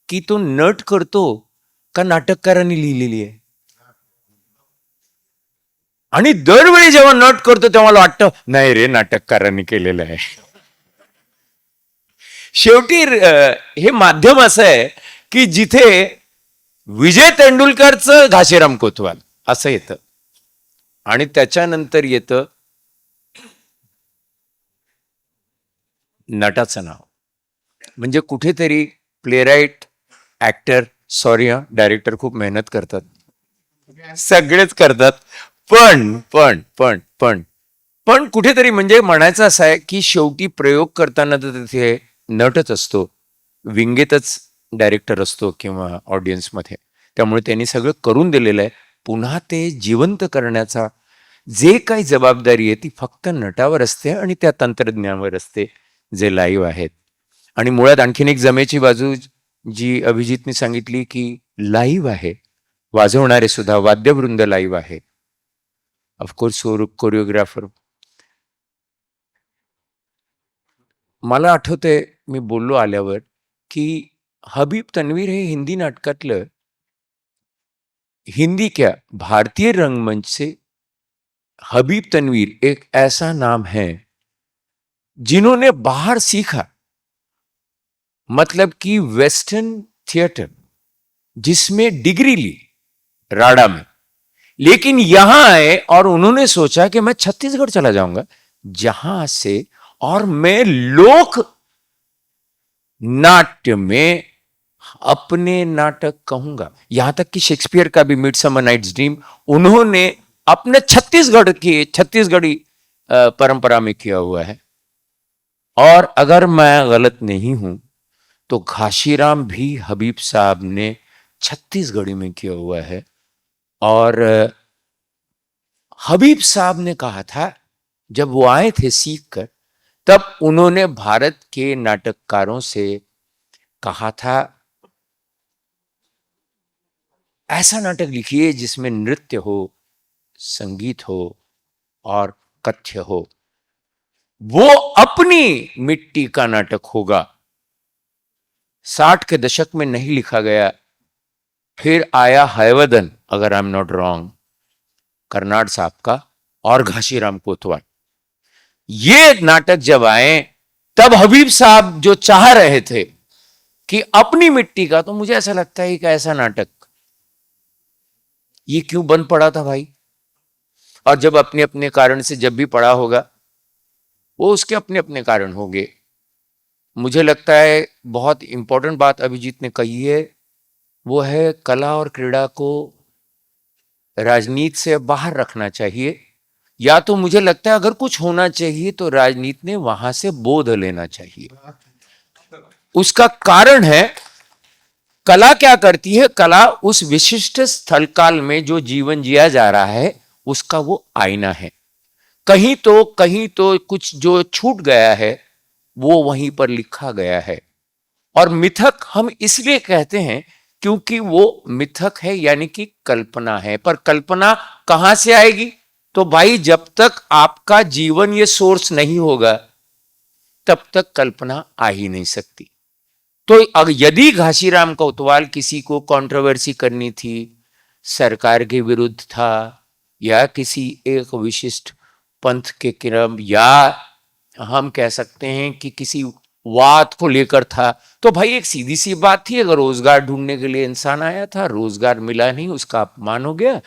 G: की तो नट करतो का नाटककारांनी लिहिलेली आहे. आणि दरवेळी जेव्हा नट करतो तेव्हा मला वाटतं नाही रे, नाटककारांनी केलेलं आहे. शेवटी हे माध्यम असं आहे की जिथे विजय तेंडुलकरचं घाशीराम कोतवाल असं येतं, आणि त्याच्यानंतर येतं नटाचं नाव. म्हणजे कुठेतरी प्लेराईट, ऍक्टर, सॉरी डायरेक्टर खूप मेहनत करतात, सगळेच करतात, पण पण पण पण पण कुठेतरी म्हणजे म्हणायचं असं आहे की शेवटी प्रयोग करताना तर तिथे नटच असतो, विंगेतच डायरेक्टर असतो किंवा ऑडियन्समध्ये. त्यामुळे त्यांनी सगळं करून दिलेलं आहे. पुन्हा ते जिवंत करण्याचा जे काही जबाबदारी आहे ती फक्त नटावर असते आणि त्या तंत्रज्ञानावर असते जे लाईव्ह आहेत. आणि मुळात आणखीन एक जमेची बाजू जी अभिजितने सांगितली की लाईव्ह आहे, वाजवणारे सुद्धा वाद्यवृंद लाईव्ह आहे, ऑफकोर्स कोरिओग्राफर. मला आठवतंय मी बोललो आल्यावर की हबीब तन्वीर हे हिंदी नाटकातलं, हिंदी क्या भारतीय रंगमंच से हबीब तन्वीर एक ऐसा नाम है जिन्होंने बाहर सीखा, मतलब कि वेस्टर्न थिएटर जिसमें डिग्री ली राडा में, लेकिन यहां आए और उन्होंने सोचा कि मैं छत्तीसगढ़ चला जाऊंगा जहां से, और मैं लोक नाट्य में अपने नाटक कहूंगा. यहां तक कि शेक्सपियर का भी मिडसमर नाइट्स ड्रीम उन्होंने अपने छत्तीसगढ़ी परंपरा में किया हुआ है. और अगर मैं गलत नहीं हूं तो घाशीराम भी हबीब साहब ने छत्तीसगढ़ी में किया हुआ है. और हबीब साहब ने कहा था जब वो आए थे सीख कर, तब उन्होंने भारत के नाटककारों से कहा था ऐसा नाटक लिखिए जिसमें नृत्य हो, संगीत हो और कथ्य हो. वो अपनी मिट्टी का नाटक होगा. 60 के दशक में नहीं लिखा गया। फिर आया हयवदन, अगर I am not wrong, Karnad साहब का, और घाशीराम कोतवाल। ये नाटक जब आए तब हबीब साहब जो चाह रहे थे कि अपनी मिट्टी का, तो मुझे ऐसा लगता है कि ऐसा नाटक ये क्यों बंद पड़ा था भाई। और जब अपने अपने कारण से जब भी पड़ा होगा, वो उसके अपने अपने कारण होंगे। मुझे लगता है बहुत इंपॉर्टेंट बात अभिजीत ने कही है, वो है कला और क्रीड़ा को राजनीति से बाहर रखना चाहिए। या तो मुझे लगता है अगर कुछ होना चाहिए तो राजनीति ने वहां से बोध लेना चाहिए। उसका कारण है, कला क्या करती है, कला उस विशिष्ट स्थल काल में जो जीवन जिया जा रहा है उसका वो आईना है। कहीं तो कुछ जो छूट गया है वो वहीं पर लिखा गया है। और मिथक हम इसलिए कहते हैं क्योंकि वो मिथक है, यानी कि कल्पना है। पर कल्पना कहां से आएगी? तो भाई जब तक आपका जीवन ये सोर्स नहीं होगा तब तक कल्पना आ ही नहीं सकती। तो यदि घाशीराम कोतवाल किसी को कंट्रोवर्सी करनी थी, सरकार के विरुद्ध था, या किसी एक विशिष्ट पंथ के क्रम, या हम कह सकते हैं कि किसी वाद को लेकर था, तो भाई एक सीधी सी बात थी, अगर रोजगार ढूंढने के लिए इंसान आया था, रोजगार मिला नहीं, उसका अपमान हो गया,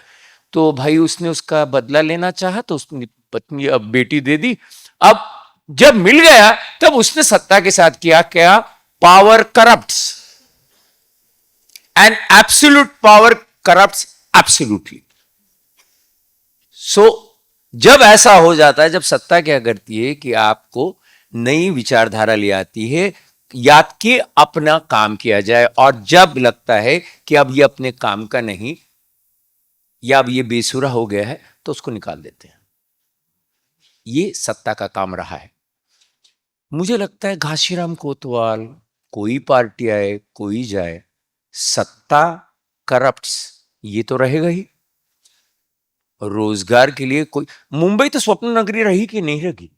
G: तो भाई उसने उसका बदला लेना चाहा, तो उसने पत्नी अब बेटी दे दी। अब जब मिल गया तब उसने सत्ता के साथ किया क्या? Power corrupts and absolute power corrupts absolutely. So जब ऐसा हो जाता है, जब सत्ता क्या करती है कि आपको नई विचारधारा ले आती है, याद कि अपना काम किया जाए, और जब लगता है कि अब ये अपने काम का नहीं, या अब ये बेसुरा हो गया है, तो उसको निकाल देते हैं। ये सत्ता का काम रहा है। मुझे लगता है घाशीराम कोतवाल, कोई पार्टी आए कोई जाए, सत्ता करप्ट्स ये तो रहेगा ही। रोजगार के लिए कोई, मुंबई तो स्वप्न नगरी रही कि नहीं रही?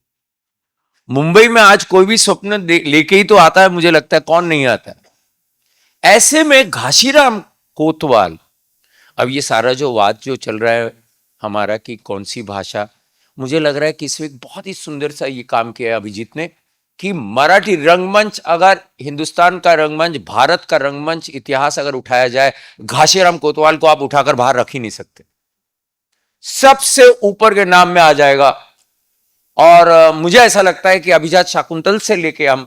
G: मुंबई में आज कोई भी स्वप्न लेके ही तो आता है, मुझे लगता है, कौन नहीं आता? ऐसे में घाशीराम कोतवाल, अब ये सारा जो वाद जो चल रहा है हमारा कि कौन सी भाषा, मुझे लग रहा है कि इसमें एक बहुत ही सुंदर सा ये काम किया है अभिजीत ने, कि मराठी रंगमंच, अगर हिंदुस्तान का रंगमंच, भारत का रंगमंच इतिहास अगर उठाया जाए, घाशीराम कोतवाल को आप उठाकर बाहर रख ही नहीं सकते, सबसे ऊपर के नाम में आ जाएगा। और मुझे ऐसा लगता है कि अभिजात शाकुंतल से लेके हम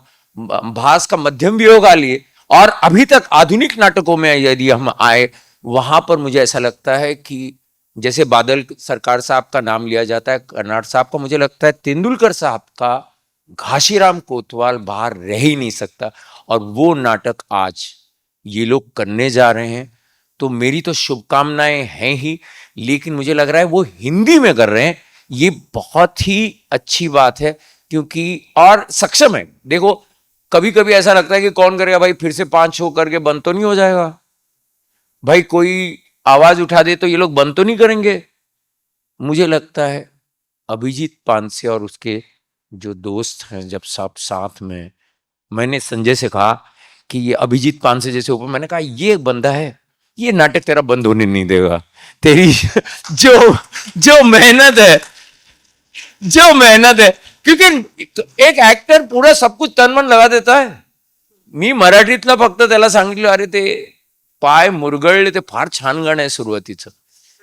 G: भास का मध्यम वियोग आ लिए, और अभी तक आधुनिक नाटकों में यदि हम आए, वहां पर मुझे ऐसा लगता है कि जैसे बादल सरकार साहब का नाम लिया जाता है, कर्नाड साहब का, मुझे लगता है तेंदुलकर साहब का घाशीराम कोतवाल बाहर रह ही नहीं सकता। और वो नाटक आज ये लोग करने जा रहे हैं, तो मेरी तो शुभकामनाएं हैं ही, लेकिन मुझे लग रहा है वो हिंदी में कर रहे हैं, ये बहुत ही अच्छी बात है, क्योंकि और सक्षम है। देखो कभी कभी ऐसा लगता है कि कौन करेगा भाई, फिर से 5 शो करके बंद तो नहीं हो जाएगा भाई, कोई आवाज उठा दे तो ये लोग बंद तो नहीं करेंगे। मुझे लगता है अभिजीत पानसे और उसके जो दोस्त हैं, जब सब साथ में, मैंने संजय से कहा कि ये अभिजीत पानसे जैसे ऊपर, मैंने कहा ये एक बंदा है, ये नाटक तेरा बंद होने नहीं देगा। तेरी जो मेहनत है, क्योंकि एक एक्टर पूरा सब कुछ तन मन लगा देता है। मी मराठीतला फक्त त्याला सांगितलं, अरे ते पाय मुरगळले, ते फार छान गाणं आहे सुरुवातीचं,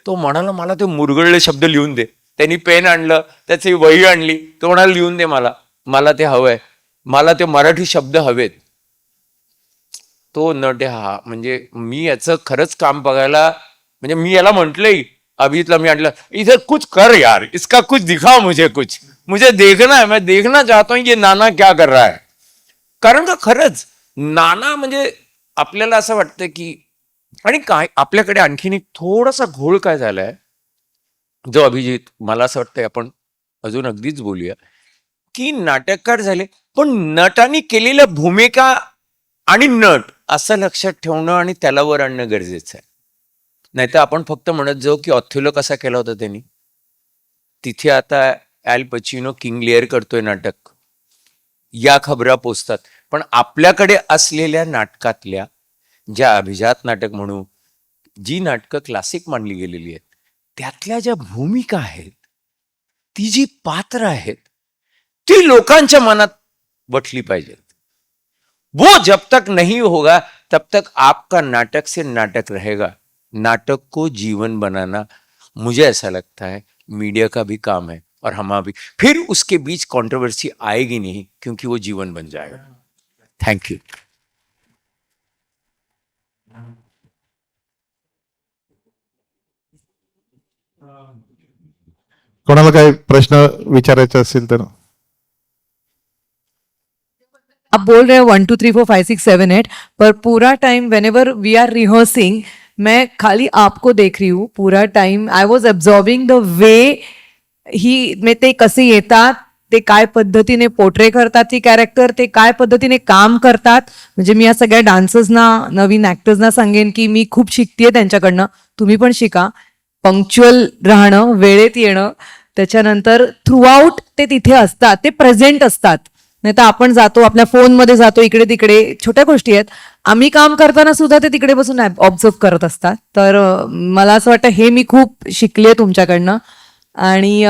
G: तो म्हणाला मला ते मुरगळले शब्द लिहून दे, त्यांनी पेन आणलं, त्याची वही आणली, तो म्हणाला लिहून दे, मला ते हवंय, मला ते मराठी शब्द हवेत. तो नट हा, म्हणजे मी याचं खरंच काम बघायला, म्हणजे मी याला म्हंटलंय, अभिजीतला मी आणलं, इधर कुछ कर यार, इसका कुछ दिखाओ, मुझे देखना है, मैं देखना चाहता हूं ये नाना क्या कर रहा है. कारण का खरंच नाना म्हणजे आपल्याला असं वाटतं की, आणि काय आपल्याकडे आणखीन एक थोडासा घोळ काय झालाय, जो अभिजीत मला असं वाटतंय आपण अजून अगदीच बोलूया, की नाटककार झाले पण नटांनी केलेल्या भूमिका आणि नट असं लक्षात ठेवणं आणि त्याला वर आणणं गरजेचं आहे. नाहीतर आपण फक्त म्हणत जाऊ की ऑथेलो कसा केला होता त्यांनी, तिथे आता एल पचिनो किंग लिअर करतोय नाटक, या खबरा पोचतात. पण आपल्याकडे असलेल्या नाटकातल्या ज्या अभिजात नाटक म्हणू, जी नाटकं क्लासिक मानली गेलेली आहेत, त्यातल्या ज्या भूमिका आहेत, ती जी पात्र आहेत, ती लोकांच्या मनात बठली पाहिजेत. वो जब तक नहीं होगा तब तक आपका नाटक से नाटक रहेगा. नाटक को जीवन बनाना, मुझे ऐसा लगता है, मीडिया का भी काम है और हमारा भी. फिर उसके बीच कंट्रोवर्सी आएगी नहीं, क्योंकि वो जीवन बन जाएगा. Thank you.
F: कोणाला काही प्रश्न विचारायचे असतील तर
I: आप बोल रहे हो 1 2 3 4 5 6 7 8, पर पूरा time whenever we are rehearsing मैं खाली आपको देख रही हूँ पूरा time. I was observing the way he ते कसे येतात, ते काय पद्धतीने पोर्ट्रे करतात ती कॅरेक्टर, ते काय पद्धतीने काम करतात. म्हणजे मी या सगळ्या डान्सर्सना, नवीन ॲक्टर्सना सांगेन की मी खूप शिकतेय त्यांच्याकडनं. तुम्ही पण शिका. पंक्च्युअल राहणं, वेळेत येणं, त्याच्यानंतर थ्रूआउट ते तिथे असतात, ते प्रेझेंट असतात. नाही तर आपण जातो, आपल्या फोनमध्ये जातो इकडे तिकडे, छोट्या गोष्टी आहेत. आम्ही काम करताना सुद्धा ते तिकडे बसून ऑब्झर्व करत असतात. तर मला असं वाटतं हे मी खूप शिकले तुमच्याकडनं. आणि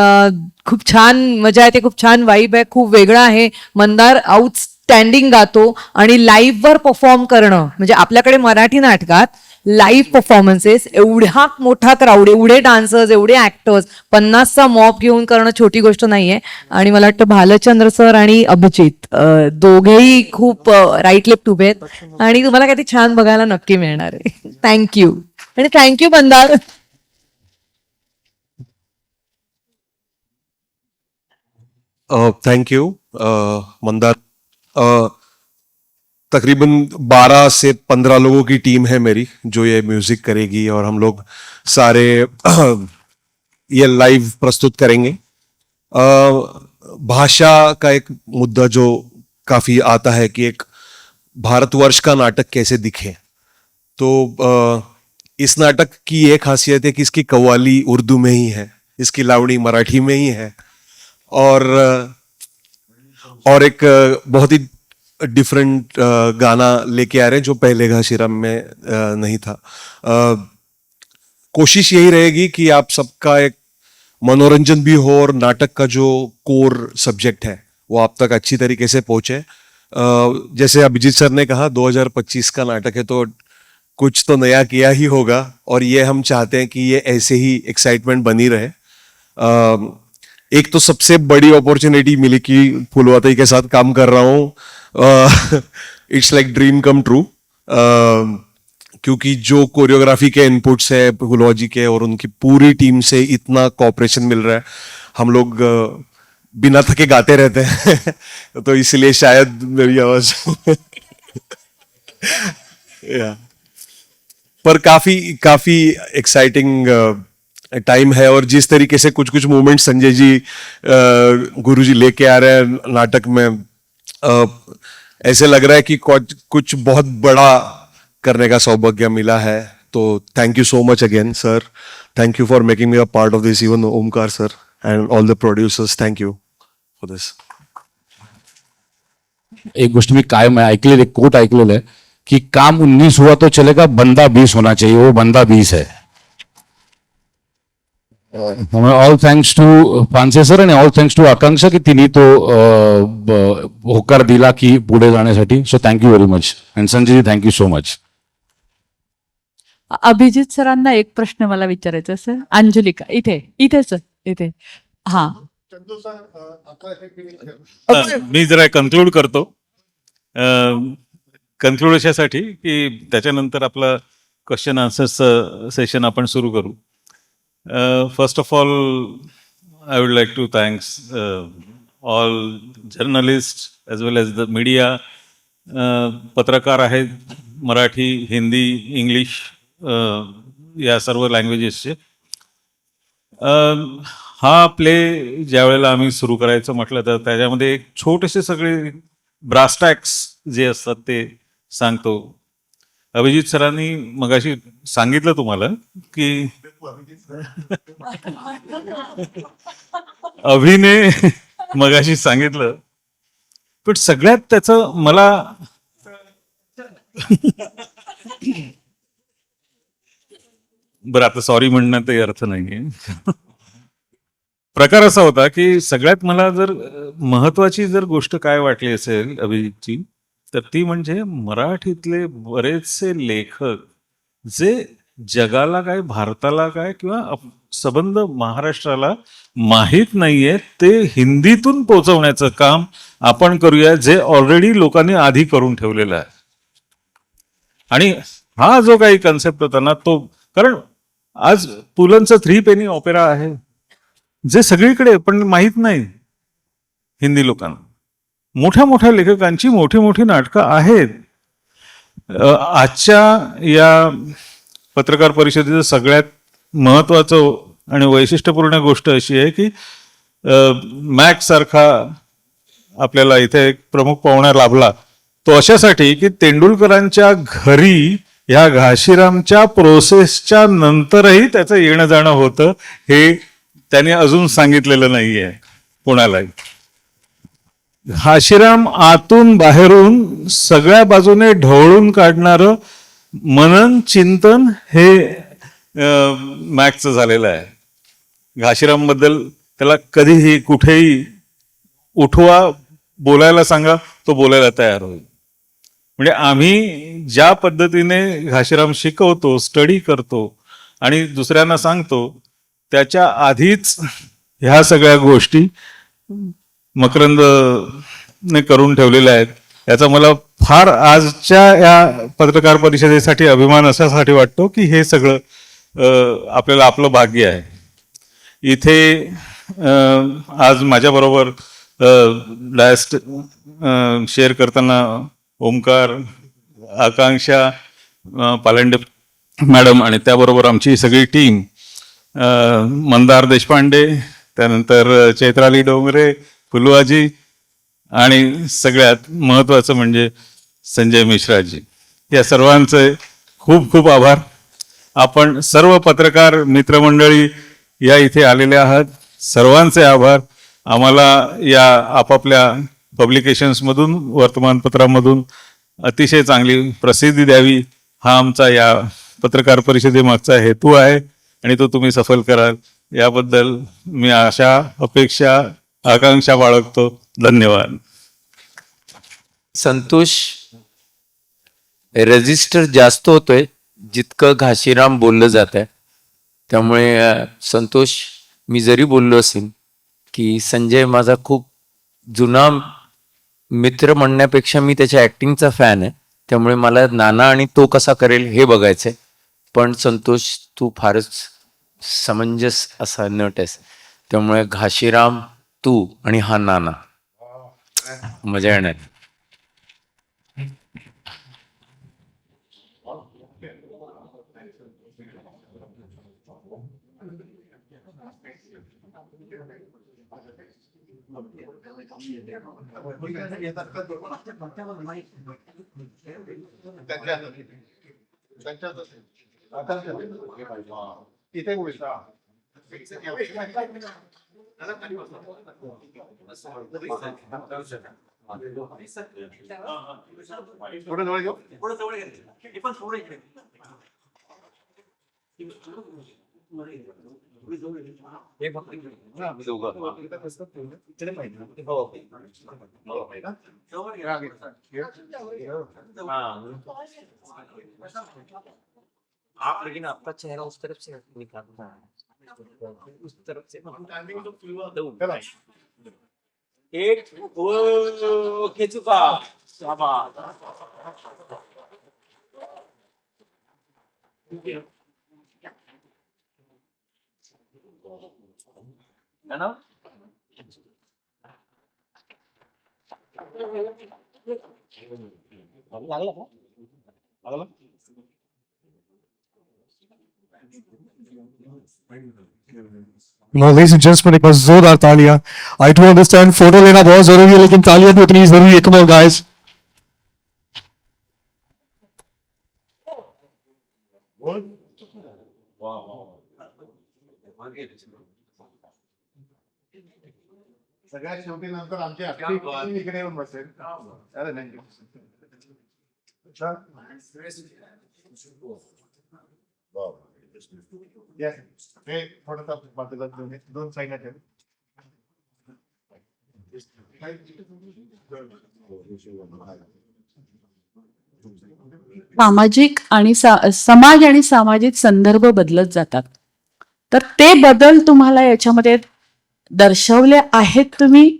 I: खूप छान मजा येते, खूप छान वाईब आहे, खूप वेगळं आहे. मंदार आउटस्टँडिंग गातो आणि लाईव्हवर परफॉर्म करणं, म्हणजे आपल्याकडे मराठी नाटकात लाईव्ह परफॉर्मन्सेस, एवढा मोठा क्राऊड, एवढे डान्सर्स, एवढे ऍक्टर्स, 50चा मॉप घेऊन करणं छोटी गोष्ट नाहीये. आणि मला वाटतं भालचंद्र सर आणि अभिजित दोघेही खूप राईट लेफ्ट उभे आहेत आणि तुम्हाला काहीतरी छान बघायला नक्की मिळणार आहे. थँक्यू. आणि thank you Mandar.
B: Thank you Mandar. तकरीबन 12 से 15 लोगों की टीम है मेरी जो ये म्यूजिक करेगी और हम लोग सारे ये लाइव प्रस्तुत करेंगे. भाषा का एक मुद्दा जो काफी आता है कि एक भारतवर्ष का नाटक कैसे दिखे, तो इस नाटक की एक खासियत है कि इसकी कव्वाली उर्दू में ही है, इसकी लावणी मराठी में ही है, और एक बहुत ही डिफरेंट गाना लेके आ रहे हैं जो पहले घासीराम में नहीं था. कोशिश यही रहेगी कि आप सबका एक मनोरंजन भी हो और नाटक का जो कोर सब्जेक्ट है वो आप तक अच्छी तरीके से पहुंचे. जैसे अभिजीत सर ने कहा 2025 का नाटक है तो कुछ तो नया किया ही होगा, और ये हम चाहते हैं कि ये ऐसे ही एक्साइटमेंट बनी रहे. एक तो सबसे बड़ी अपॉर्चुनिटी मिली कि फुलवाती के साथ काम कर रहा हूँ. It's like dream come true, क्योंकि जो कोरियोग्राफी के इनपुट्स है फुलवाजी के और उनकी पूरी टीम से इतना कॉपरेशन मिल रहा है. हम लोग बिना थके गाते रहते हैं तो इसलिए शायद मेरी आवाज पर काफी एक्साइटिंग टाइम है. और जिस तरीके से कुछ मूवमेंट संजय जी गुरुजी लेके आ रहे हैं नाटक में, ऐसे लग रहा है कि कुछ बहुत बड़ा करने का सौभाग्य मिला है. तो thank you so much again sir. Thank you for making me a part of this. Even Omkar sir and all the producers, thank you for this.
J: एक गोष्ट मी कायम ऐकलेली, एक कोट ऐकलेलं आहे की काम 19 हुआ तो चलेगा, बंदा 20 होना चाहिए. वो बंदा 20 है. All thanks to Phanse sir आणि ऑल थँक्स टू आकांक्षा की तिने तो होकार दिला की पुढे जाण्यासाठी. So thank you very much. And Sanjay ji thank you so much.
C: Abhijit सरांना एक प्रश्न मला विचारायचा सर. अंजलिका इथेच इथे. हा
K: मी जरा कन्क्लूड करतो. कन्क्लूड अशासाठी की त्याच्यानंतर आपला क्वेश्चन आन्सर्सचं सेशन आपण सुरू करू. First of all, I would like to thanks all journalists as well as the media. पत्रकार आहेत मराठी, हिंदी, इंग्लिश या सर्व लँग्वेजेसचे. हा प्ले ज्या वेळेला आम्ही सुरू करायचं म्हटलं तर त्याच्यामध्ये एक छोटेसे सगळे ब्रास्टॅक्स जे असतात ते सांगतो. अभिजित सरांनी मगाशी सांगितलं तुम्हाला की अभिने मगाशी सांगितलं पण सगळ्यात त्याचं मला बरं आता सॉरी म्हणण्यात अर्थ नाहीये. प्रकार असा होता की सगळ्यात मला जर महत्वाची जर गोष्ट काय वाटली असेल अभिजितची, तर ती म्हणजे मराठीतले बरेचसे लेखक जे जगाला काय, भारताला काय किंवा संबंध महाराष्ट्राला माहीत नाहीये, ते हिंदीतून पोहोचवण्याचं काम आपण करूया, जे ऑलरेडी लोकांनी आधी करून ठेवलेलं आहे. आणि हा जो काही कन्सेप्ट होता ना तो, कारण आज पुलंचं 3 पेनी ऑपेरा आहे जे सगळीकडे पण माहीत नाही हिंदी लोकांना. मोठ्या मोठ्या लेखकांची मोठी मोठी नाटकं आहेत. आजच्या या पत्रकार परिषदेचं सगळ्यात महत्वाचं आणि वैशिष्ट्यपूर्ण गोष्ट अशी आहे की मॅक्स सारखा आपल्याला इथे एक प्रमुख पाहुणा लाभला, तो अशासाठी की तेंडुलकरांच्या घरी ह्या घाशीरामच्या प्रोसेसच्या नंतरही त्याचं येणं जाणं होतं, हे त्याने अजून सांगितलेलं नाहीये कोणालाही. घाशीराम आतून बाहेरून सगळ्या बाजूने ढवळून काढणारं मनन चिंतन हे मॅक्सचं झालेलं आहे. घाशीराम बद्दल त्याला कधीही कुठेही उठवा, बोलायला सांगा, तो बोलायला तयार होईल. म्हणजे आम्ही ज्या पद्धतीने घाशीराम शिकवतो, स्टडी करतो आणि दुसऱ्यांना सांगतो, त्याच्या आधीच ह्या सगळ्या गोष्टी मकरंदने करून ठेवलेल्या आहेत. याचा मला फार आजच्या या पत्रकार परिषदेसाठी अभिमान अशासाठी वाटतो की हे सगळं आपल्याला आपलं भाग्य आहे. इथे आज माझ्याबरोबर लास्ट शेअर करताना ओमकार, आकांक्षा पालंडे मॅडम आणि त्याबरोबर आमची सगळी टीम, मंदार देशपांडे, त्यानंतर चैत्राली डोंगरे, फुलवाजी आणि सगळ्यात महत्वाचं म्हणजे संजय मिश्राजी, या सर्वांचे खूप खूप आभार. आपण सर्व पत्रकार मित्रमंडळी या इथे आलेले आहात, सर्वांचे आभार. आम्हाला या आपापल्या पब्लिकेशन्समधून, वर्तमानपत्रामधून अतिशय चांगली प्रसिद्धी द्यावी, हा आमचा या पत्रकार परिषदेमागचा हेतू आहे आणि तो तुम्ही सफल कराल याबद्दल मी आशा, अपेक्षा, आकांक्षा बाळगतो. धन्यवाद.
G: संतोष, रजिस्टर जास्त होतोय जितकं घाशीराम बोललं जात आहे. त्यामुळे संतोष, मी जरी बोललो असेल की संजय माझा खूप जुना मित्र म्हणण्यापेक्षा मी त्याच्या ऍक्टिंगचा फॅन आहे, त्यामुळे मला नाना आणि तो कसा करेल हे बघायचंय. पण संतोष, तू फारच समंजस असा नट आहेस, त्यामुळे घाशीराम, तू आणि हा नाना, मजा येणार.
D: आप लेकिन आपका चेहरा उस तरफ से निकालना है, उस तरफ से एक वो खेचुका शाबाश. है ना? लागला का? लागला?
E: Now, ladies and gentlemen, एक बार जोरदार तालियां. I do understand फोटो लेना बहुत जरूरी है, लेकिन तालियां भी उतनी जरूरी है. Come on, guys.
F: सगळ्यात शेवटी नंतर आमची अख्खी इकडे येऊन बसेल. अरे नाही. Yes. हे थोडंसं बाजूला दोन साईडला ठेव.
C: सामाजिक आणि समाज आणि सामाजिक संदर्भ बदलत जातात, तर ते बदल तुम्हाला याच्यामध्ये दर्शवले आहेत तुम्ही?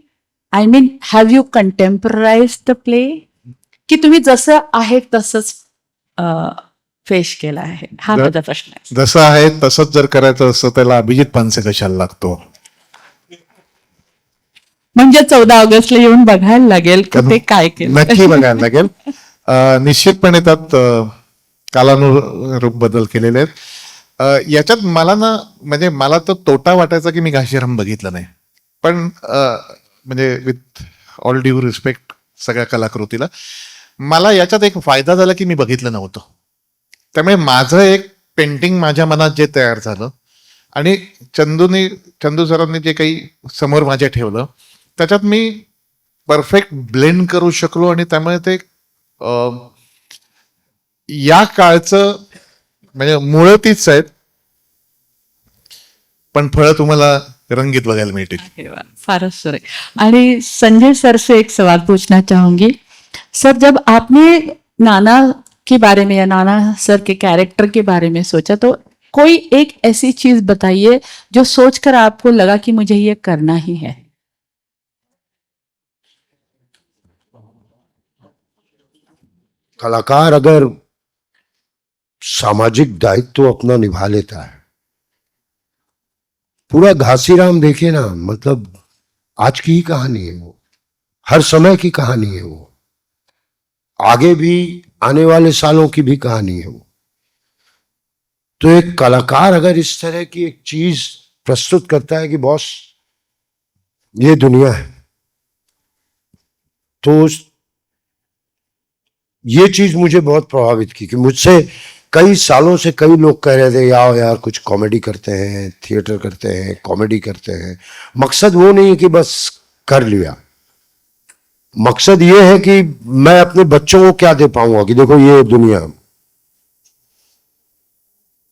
C: I mean have you contemporise the play, की तुम्ही जसं आहे तसंच फेस केला आहे? हा माझा प्रश्न आहे.
F: जसं आहे तसंच जर करायचं असतं त्याला अभिजित पानसे कशाला लागतो?
C: म्हणजे 14 ऑगस्टला येऊन बघायला लागेल की ते काय केलं.
F: नक्की बघायला लागेल. निश्चितपणे त्यात कालानुरूप बदल केलेले आहेत. याच्यात मला ना म्हणजे मला तर तोटा वाटायचा की मी घाशीराम बघितलं नाही, पण म्हणजे विथ ऑल ड्यू रिस्पेक्ट सगळ्या कलाकृतीला, मला याच्यात एक फायदा झाला की मी बघितलं नव्हतं. त्यामुळे माझं एक पेंटिंग माझ्या मनात जे तयार झालं आणि चंदू सरांनी जे काही समोर माझ्या ठेवलं त्याच्यात मी परफेक्ट ब्लेंड करू शकलो आणि त्यामुळे ते या काळचं म्हणजे मुळं तीच आहेत, पण फळं तुम्हाला रंगीत बघायला मिळतील.
C: अरे वाह, फारच सुरे. आणि संजय सर से एक सवाल पूछना चाहूंगी. सर, जब आपने नाना के बारे में या नाना सर के कैरेक्टर के बारे में सोचा, तो कोई एक ऐसी चीज बताइए जो सोचकर आपको लगा कि मुझे ये करना ही है.
H: कलाकार अगर सामाजिक दायित्व अपना निभा लेता है, पूरा घासीराम देखिए ना, मतलब आज की ही कहानी है वो, हर समय की कहानी है वो, आगे भी आने वाले सालों की भी कहानी है वो. तो एक कलाकार अगर इस तरह की एक चीज प्रस्तुत करता है कि बॉस ये दुनिया है, तो ये चीज मुझे बहुत प्रभावित की कि मुझसे कई सालों से कई लोग कह रहे थे यार यार कुछ कॉमेडी करते हैं, थिएटर करते हैं, कॉमेडी करते हैं. मकसद वो नहीं है कि बस कर लिया, मकसद ये है कि मैं अपने बच्चों को क्या दे पाऊंगा कि देखो ये दुनिया.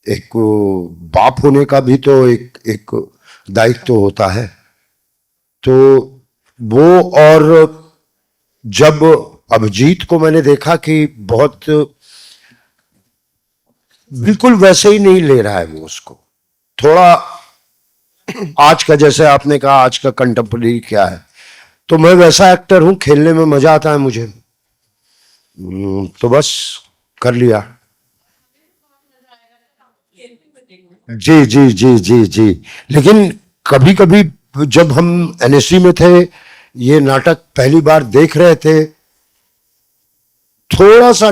H: एक बाप होने का भी तो एक दायित्व होता है. तो वो, और जब अभिजीत को मैंने देखा कि बहुत बिल्कुल वैसे ही नहीं ले रहा है वो, उसको थोड़ा आज का, जैसे आपने कहा आज का कंटेम्पररी क्या है, तो मैं वैसा एक्टर हूं, खेलने में मजा आता है मुझे, तो बस कर लिया. जी जी जी जी जी. लेकिन कभी कभी जब हम एनएससी में थे, ये नाटक पहली बार देख रहे थे, थोड़ा सा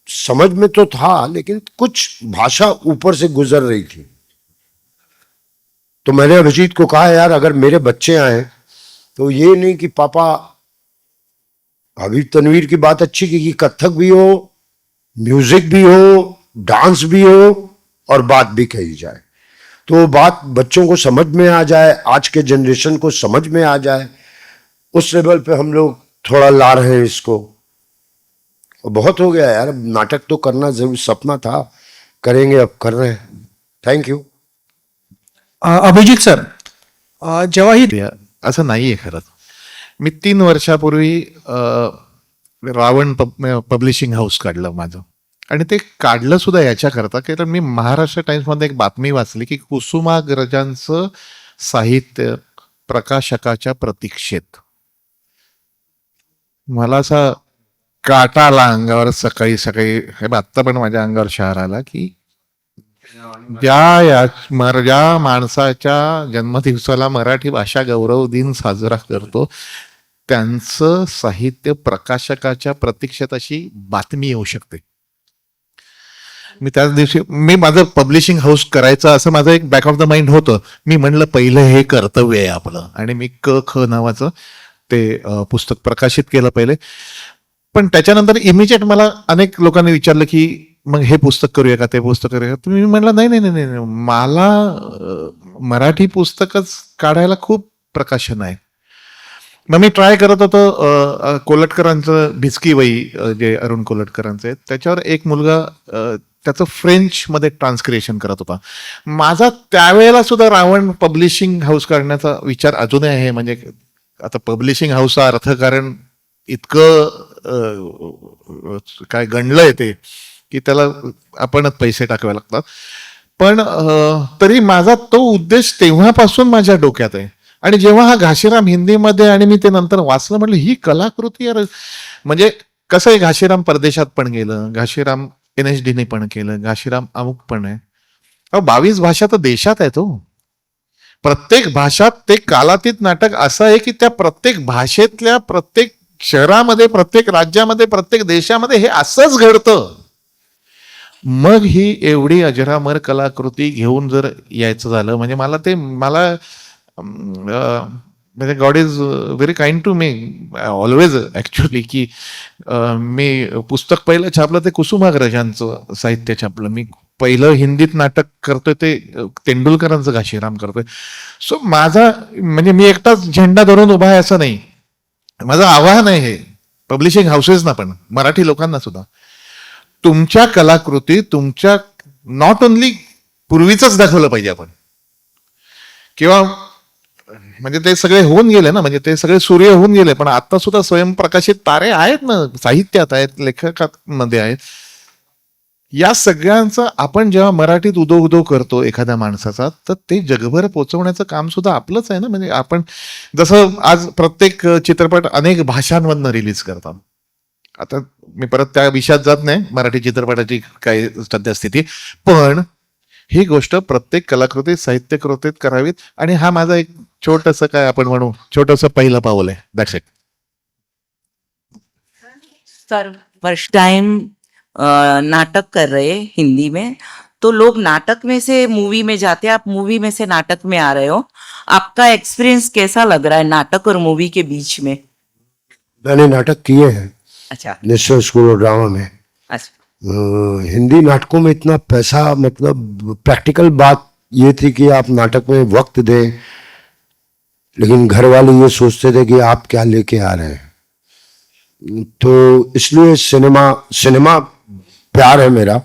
H: समझ में तो था लेकिन कुछ भाषा ऊपर से गुजर रही थी. तो मैंने अभिजीत को कहा यार अगर मेरे बच्चे आए तो ये नहीं कि पापा, अभी तनवीर की बात अच्छी की कि कथक भी हो, म्यूजिक भी हो, डांस भी हो और बात भी कही जाए, तो वो बात बच्चों को समझ में आ जाए, आज के जनरेशन को समझ में आ जाए. उस लेवल पे हम लोग थोड़ा ला रहे हैं इसको. और बहुत हो गया यार, नाटक तो करना जरूर सपना था, करेंगे, अब कर रहे हैं. Thank you.
E: अभिजित सर, जेव्हा ही
F: असं नाहीये खरंच. मी 3 वर्षापूर्वी रावण पब्लिशिंग हाऊस काढलं माझं, आणि ते काढलं सुद्धा याच्याकरता की मी महाराष्ट्र टाइम्समध्ये एक बातमी वाचली की कुसुमाग्रजांचं साहित्य प्रकाशकाच्या प्रतीक्षेत. मला असा काटा आला अंगावर सकाळी सकाळी. हे आत्ता पण माझ्या अंगावर शहर आला की ज्या माणसाच्या जन्मदिवसाला मराठी भाषा गौरव दिन साजरा करतो त्यांचं साहित्य प्रकाशकाच्या प्रतीक्षेत अशी बातमी येऊ शकते. मी त्याच दिवशी माझं पब्लिशिंग हाऊस करायचं असं माझं एक बॅक ऑफ द माइंड होतं. मी म्हणलं पहिलं हे कर्तव्य आहे आपलं, आणि मी ख नावाचं ते पुस्तक प्रकाशित केलं पहिले. पण त्याच्यानंतर इमिजिएट मला अनेक लोकांनी विचारलं की मग हे पुस्तक करूया का, ते पुस्तक करूया का. मी म्हणलं नाही नाही नाही नाही, मला मराठी पुस्तकच काढायला खूप प्रकाशन आहे. मग मी ट्राय करत होतो कोलटकरांचं भिचकी वही जे अरुण कोलटकरांचं आहे त्याच्यावर एक मुलगा त्याचं फ्रेंचमध्ये ट्रान्सक्रिएशन करत होता. माझा त्यावेळेला सुद्धा रावण पब्लिशिंग हाऊस काढण्याचा विचार अजूनही आहे. म्हणजे आता पब्लिशिंग हाऊसचा अर्थकारण इतकं काय गणलंय ते की त्याला आपणच पैसे टाकावे लागतात. पण तरी माझा तो उद्देश तेव्हापासून माझ्या डोक्यात आहे. आणि जेव्हा हा घाशीराम हिंदीमध्ये आणि मी ते नंतर वाचलं म्हटलं ही कलाकृती यार. म्हणजे कसं आहे, घाशीराम परदेशात पण गेलं, घाशीराम NHD ने पण केलं, घाशीराम अमुक पण आहे. 22 भाषा तर देशात आहे तो. प्रत्येक भाषात ते कालातीत नाटक असं आहे की त्या प्रत्येक भाषेतल्या प्रत्येक शहरामध्ये, प्रत्येक राज्यामध्ये, प्रत्येक देशामध्ये हे असंच घडतं. मग ही एवढी अजरामर कलाकृती घेऊन जर यायचं झालं म्हणजे मला म्हणजे God is very kind to me always actually की मी पुस्तक पहिलं छापलं ते कुसुमाग्रजांचं साहित्य छापलं. मी पहिलं हिंदीत नाटक करतोय ते तेंडुलकरांचं घाशीराम करतोय. सो माझा म्हणजे मी एकटाच झेंडा धरून उभा आहे असं नाही. माझं आव्हान आहे हे पब्लिशिंग हाऊसेसना पण, मराठी लोकांना सुद्धा, तुमच्या कलाकृती तुमच्या नॉट ओनली पूर्वीच दाखवलं पाहिजे आपण, किंवा म्हणजे ते सगळे होऊन गेले ना, म्हणजे ते सगळे सूर्य होऊन गेले, पण आता सुद्धा स्वयंप्रकाशित तारे आहेत ना, साहित्यात आहेत, लेखकांमध्ये आहेत. या सगळ्यांचं आपण जेव्हा मराठीत उदो करतो एखाद्या माणसाचा, तर ते जगभर पोहोचवण्याचं काम सुद्धा आपलंच आहे ना. म्हणजे आपण जसं आज प्रत्येक चित्रपट अनेक भाषांमधनं रिलीज करतात. आता मी परत त्या विषयात जात नाही, मराठी चित्रपटाची काय सध्या स्थिती, पण ही गोष्ट प्रत्येक कलाकृतीत, साहित्यकृतीत करावीत. आणि हा माझा एक छोटंसं काय आपण म्हणू छोटंसं पहिलं पाऊल आहे. That's it.
L: Sir first time नाटक कर रहे हैं हिंदी में, तो लोग नाटक में से मूवी में जाते हैं, आप मूवी में से नाटक में आ रहे हो, आपका एक्सपीरियंस कैसा लग रहा है नाटक और मूवी के बीच में?
H: मैंने नाटक किए हैं
L: अच्छा
H: नेशनल स्कूल ऑफ ड्रामा में.
L: अच्छा.
H: हिंदी नाटकों में इतना पैसा, मतलब प्रैक्टिकल बात ये थी कि आप नाटक में वक्त दें, लेकिन घर वाले ये सोचते थे कि आप क्या लेके आ रहे हैं. तो इसलिए सिनेमा प्यार है मेरा,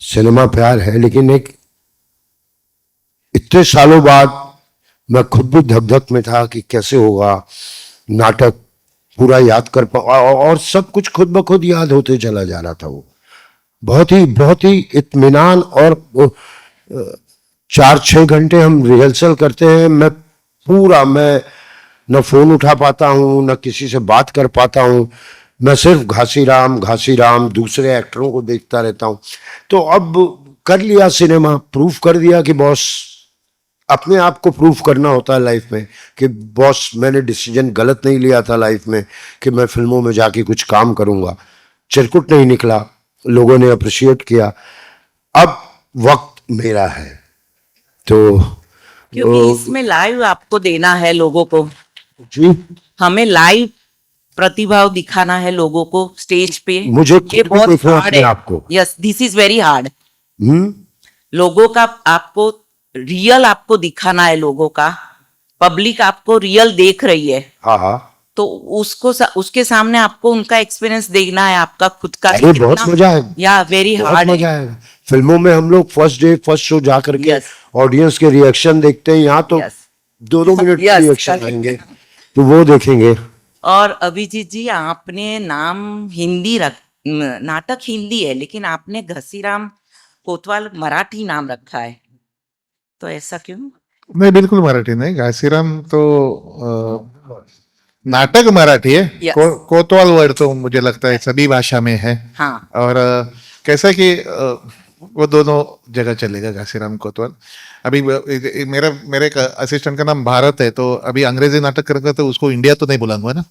H: सिनेमा प्यार है, लेकिन एक इतने सालों बाद मैं खुद भी धक में था कि कैसे होगा नाटक पूरा याद कर और सब कुछ खुद ब खुद याद होते चला जा रहा था. वो बहुत ही इत्मीनान, और 4-6 घंटे हम रिहर्सल करते हैं. मैं न फोन उठा पाता हूँ, न किसी से बात कर पाता हूँ. मैं सिर्फ घासीराम दूसरे एक्टरों को देखता रहता हूँ. तो अब कर लिया सिनेमा, प्रूफ कर दिया कि बॉस, अपने आप को प्रूफ करना होता है लाइफ में कि बॉस मैंने डिसीजन गलत नहीं लिया था लाइफ में कि मैं फिल्मों में जाके कुछ काम करूँगा. चिरकुट नहीं निकला, लोगों ने अप्रिशिएट किया. अब वक्त मेरा है. तो
L: क्योंकि इसमें लाइव आपको देना है लोगों को,
H: जी
L: हमें लाइव प्रतिभाव दिखाना है लोगों को स्टेज पे.
H: मुझे
L: ये
H: खुद भी
L: बहुत
H: देखना
L: हार्ड
H: अपने
L: है.
H: आप को.
L: Yes, this is very hard.
H: Hmm.
L: लोगों का आपको रियल आपको दिखाना है, लोगों का पब्लिक आपको रियल देख रही है,
H: हाँ,
L: तो उसके सामने आपको उनका एक्सपीरियंस देना है, आपका खुद का.
H: अरे बहुत मजा है,
L: या वेरी
H: बहुत
L: हार्ड
H: मजा है. फिल्मों में हम लोग फर्स्ट डे फर्स्ट शो जा करके
L: Yes.
H: ऑडियंस के रिएक्शन देखते हैं. यहाँ तो
L: Yes.
H: 2-2 minute
L: Yes,
H: reaction
L: correct.
H: आएंगे, तो वो देखेंगे.
L: और अभिजीत जी, आपने नाम नाटक हिंदी है, लेकिन आपने घसीराम कोतवाल मराठी नाम रखा है, तो ऐसा क्यों?
F: नहीं, बिल्कुल मराठी नहीं. घासीराम तो नाटक मराठी है.
L: Yes.
F: कोतवाल वर्ड तो मुझे लगता है सभी भाषा में है.
L: हाँ.
F: और कैसा कि वो दोनों जगह चलेगा घासीराम कोतवाल. अभी मेरे एक असिस्टेंट का नाम भारत है, तो अभी अंग्रेजी नाटक करेंगे तो उसको इंडिया तो नहीं बुलाऊंगा ना.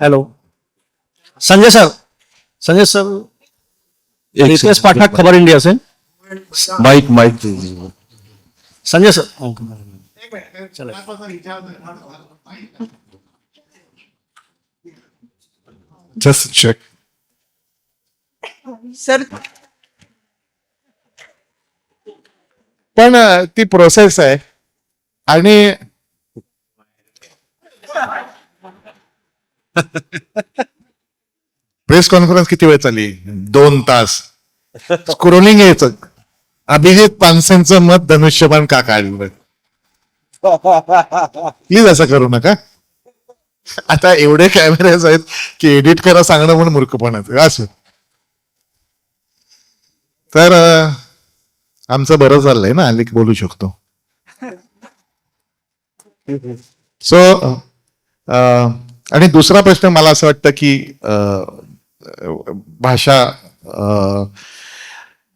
A: Hello Sanjay sir Ritesh Pathak, Khabar India से.
B: Mike
A: Sanjay sir,
E: Just check.
L: Sir
F: पण ती प्रोसेस आहे आणि प्रेस कॉन्फरन्स किती वेळ चालली? 2 तास स्क्रोलिंग यायचं. अभिजित पानसेंचं मत धनुष्यबाण का काढलं? प्लीज असं करू नका. आता एवढे कॅमेरेज आहेत की एडिट करा सांगणं पण मूर्खपणाचं असं. तर आमचं बरं चाललंय ना, हल्ली बोलू शकतो. सो आणि दुसरा प्रश्न मला असं वाटतं की भाषा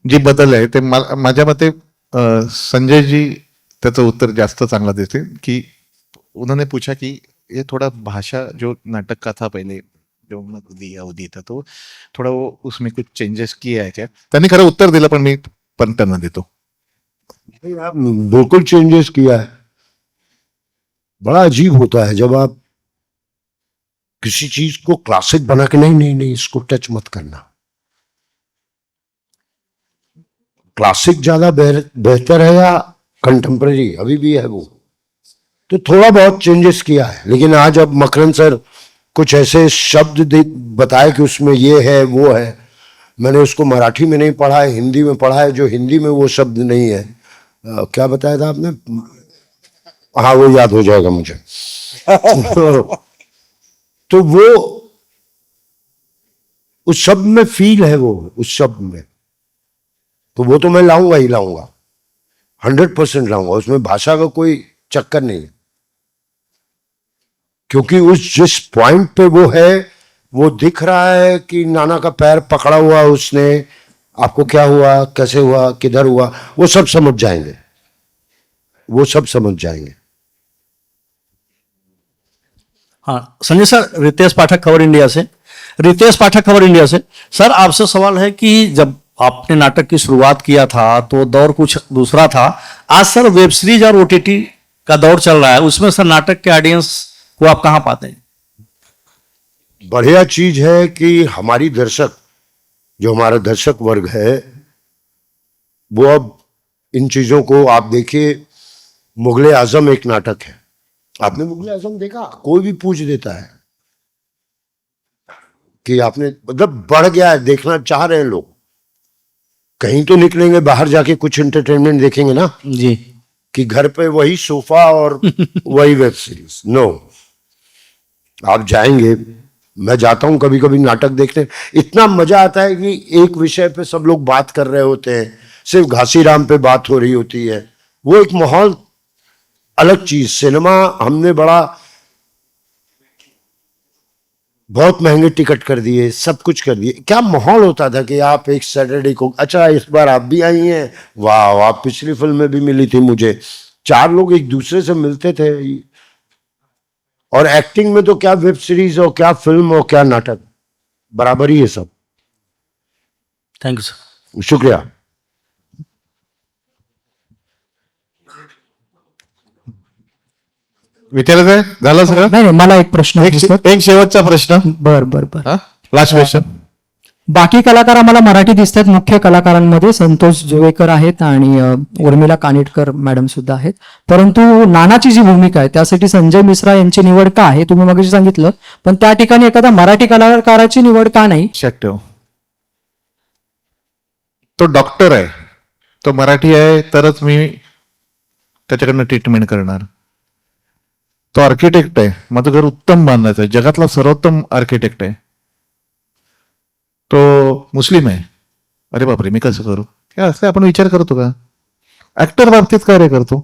F: जी बदल आहे ते माझ्या मते संजय जी त्याचं उत्तर जास्त चांगला देते की उन्होंने पूछा कि ये थोड़ा भाषा जो नाटक का था पहले जो अवधी था तो थोड़ा वो उसमें कुछ चेंजेस किया है क्या? त्यांनी खरं उत्तर दिलं पण मी पण त्यांना देतो.
H: बिल्कुल चेंजेस किया है. बड़ा अजीब होता है जब आप किसी चीज को क्लासिक बना के नहीं नहीं नहीं इसको टच मत करना. क्लासिक ज्यादा बेहतर है या कंटेम्पररी? अभी भी है वो. तो थोड़ा बहुत चेंजेस किया है. लेकिन आज अब मकरन सर कुछ ऐसे शब्द बताए कि उसमें ये है वो है. मैंने उसको मराठी में नहीं पढ़ा है, हिंदी में पढ़ा है. जो हिंदी में वो शब्द नहीं है, क्या बताया था आपने? हाँ, वो याद हो जाएगा मुझे. तो वो उस शब्द में फील है, वो उस शब्द में. तो वो तो मैं लाऊंगा ही लाऊंगा, 100% लाऊंगा. उसमें भाषा का कोई चक्कर नहीं है, क्योंकि उस जिस पॉइंट पे वो है वो दिख रहा है कि नाना का पैर पकड़ा हुआ उसने. आपको क्या हुआ, कैसे हुआ, किधर हुआ, वो सब समझ जाएंगे. वो सब समझ जाएंगे.
A: हाँ संजय सर, रितेश पाठक खबर इंडिया से. रितेश पाठक खबर इंडिया से. सर आपसे सवाल है कि जब आपने नाटक की शुरुआत किया था तो दौर कुछ दूसरा था. आज सर वेब सीरीज और ओटीटी का दौर चल रहा है, उसमें सर नाटक के ऑडियंस को आप कहाँ पाते हैं?
H: बढ़िया चीज है कि हमारी दर्शक, जो हमारा दर्शक वर्ग है, वो अब इन चीजों को, आप देखिए मुगले आजम एक नाटक है. आपने मुगले आजम देखा? कोई भी पूछ देता है कि आपने, मतलब बढ़ गया है, देखना चाह रहे हैं लोग. कहीं तो निकलेंगे बाहर जाके कुछ एंटरटेनमेंट देखेंगे ना
A: जी,
H: कि घर पे वही सोफा और वही वेब सीरीज. नो, आप जाएंगे. मैं जाता हूं कभी कभी नाटक देखने. इतना मजा आता है कि एक विषय पे सब लोग बात कर रहे होते हैं, सिर्फ घासीराम पे बात हो रही होती है. वो एक माहौल, अलग चीज. सिनेमा हमने बहुत महंगे टिकट कर दिए, सब कुछ कर दिए. क्या माहौल होता था कि आप एक सैटरडे को, अच्छा इस बार आप भी आई हैं, वाह, आप पिछली फिल्म में भी मिली थी मुझे. 4 लोग एक दूसरे से मिलते थे. और एक्टिंग में तो क्या वेब सीरीज हो, क्या फिल्म हो, क्या नाटक, बराबर ही है सब.
A: Thank you sir.
H: शुक्रिया.
F: विचारायचं आहे? झालं सगळं?
E: नाही मला एक प्रश्न आहे, सर.
F: एक शेवटचा प्रश्न.
E: बर बर बर.
F: Last question.
E: बाकी कलाकार आम्हाला मराठी दिसतात. मुख्य कलाकारांमध्ये संतोष जोवेकर आहेत आणि उर्मिला कानिटकर मॅडम सुद्धा आहेत. परंतु नानाची जी भूमिका आहे त्यासाठी संजय मिश्रा यांची निवड का आहे तुम्ही मगाशी सांगितलं, पण त्या ठिकाणी एखादा मराठी कलाकाराची निवड का नाही?
F: लक्षात ठेव, तो डॉक्टर आहे, तो मराठी आहे तरच मी त्याच्याकडनं ट्रीटमेंट करणार. तो आर्किटेक्ट आहे, माझं घर उत्तम बांधायचं आहे, जगातला सर्वोत्तम आर्किटेक्ट आहे. तो मुस्लिम आहे, अरे बापरे मी कसं करू? हे असं आपण विचार करतो का? ऍक्टर बाबतीत काय रे करतो?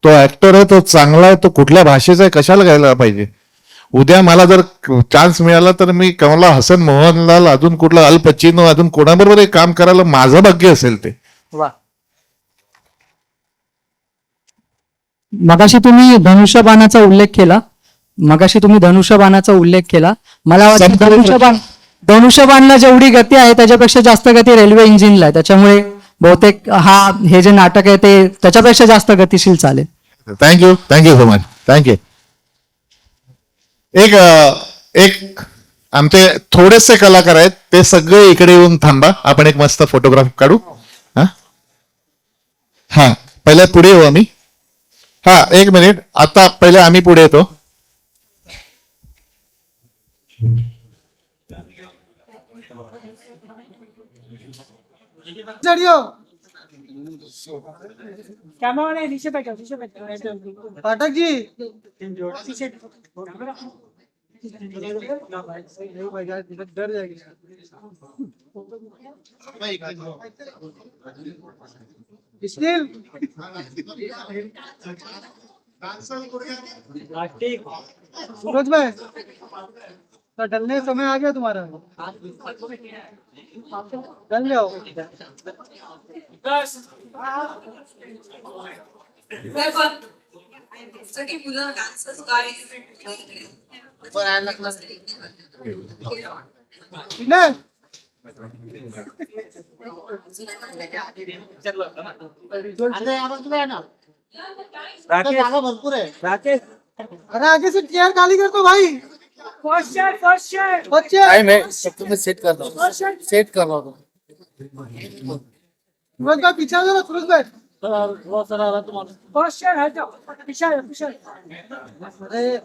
F: तो ऍक्टर आहे, तो चांगला आहे, तो कुठल्या भाषेचा आहे, कशाला घ्यायला पाहिजे? उद्या मला जर चान्स मिळाला तर मी कमला हसन, मोहनलाल, अजून कुठला अल पचिनो, अजून कोणाबरोबर काम करायला माझं भाग्य असेल ते.
C: वा.
E: मगाशी तुम्ही धनुष्यबाणाचा उल्लेख केला. मला वाटतं धनुष्यबाणला जेवढी गती आहे त्याच्यापेक्षा जास्त गती रेल्वे इंजिनला आहे. त्याच्यामुळे बहुतेक हे जे नाटक आहे ते त्याच्यापेक्षा जास्त गतिशील चालेल.
F: Thank you so much. थँक्यू. एक आमचे थोडेसे कलाकार आहेत ते सगळे इकडे येऊन थांबा, आपण एक मस्त फोटोग्राफ काढू. हा हा पहिले पुढे येऊ आम्ही. हा एक मिनिट, आता पहिले आम्ही पुढे येतो.
D: पाठक जी डर जाएगी. सूरज भाई तो डलने का समय आ गया तुम्हारा. डल जाओ. नहीं. भरपूर है. राकेश अरे आगे से चेयर खाली कर दो भाई. फर्स्ट चेयर तुम्हें सेट कर दो. सेट कर दो. सूरज भाई पीछे आ जाओ. सूरज भाई फर्स्ट चेयर है जाओ. पीछे अरे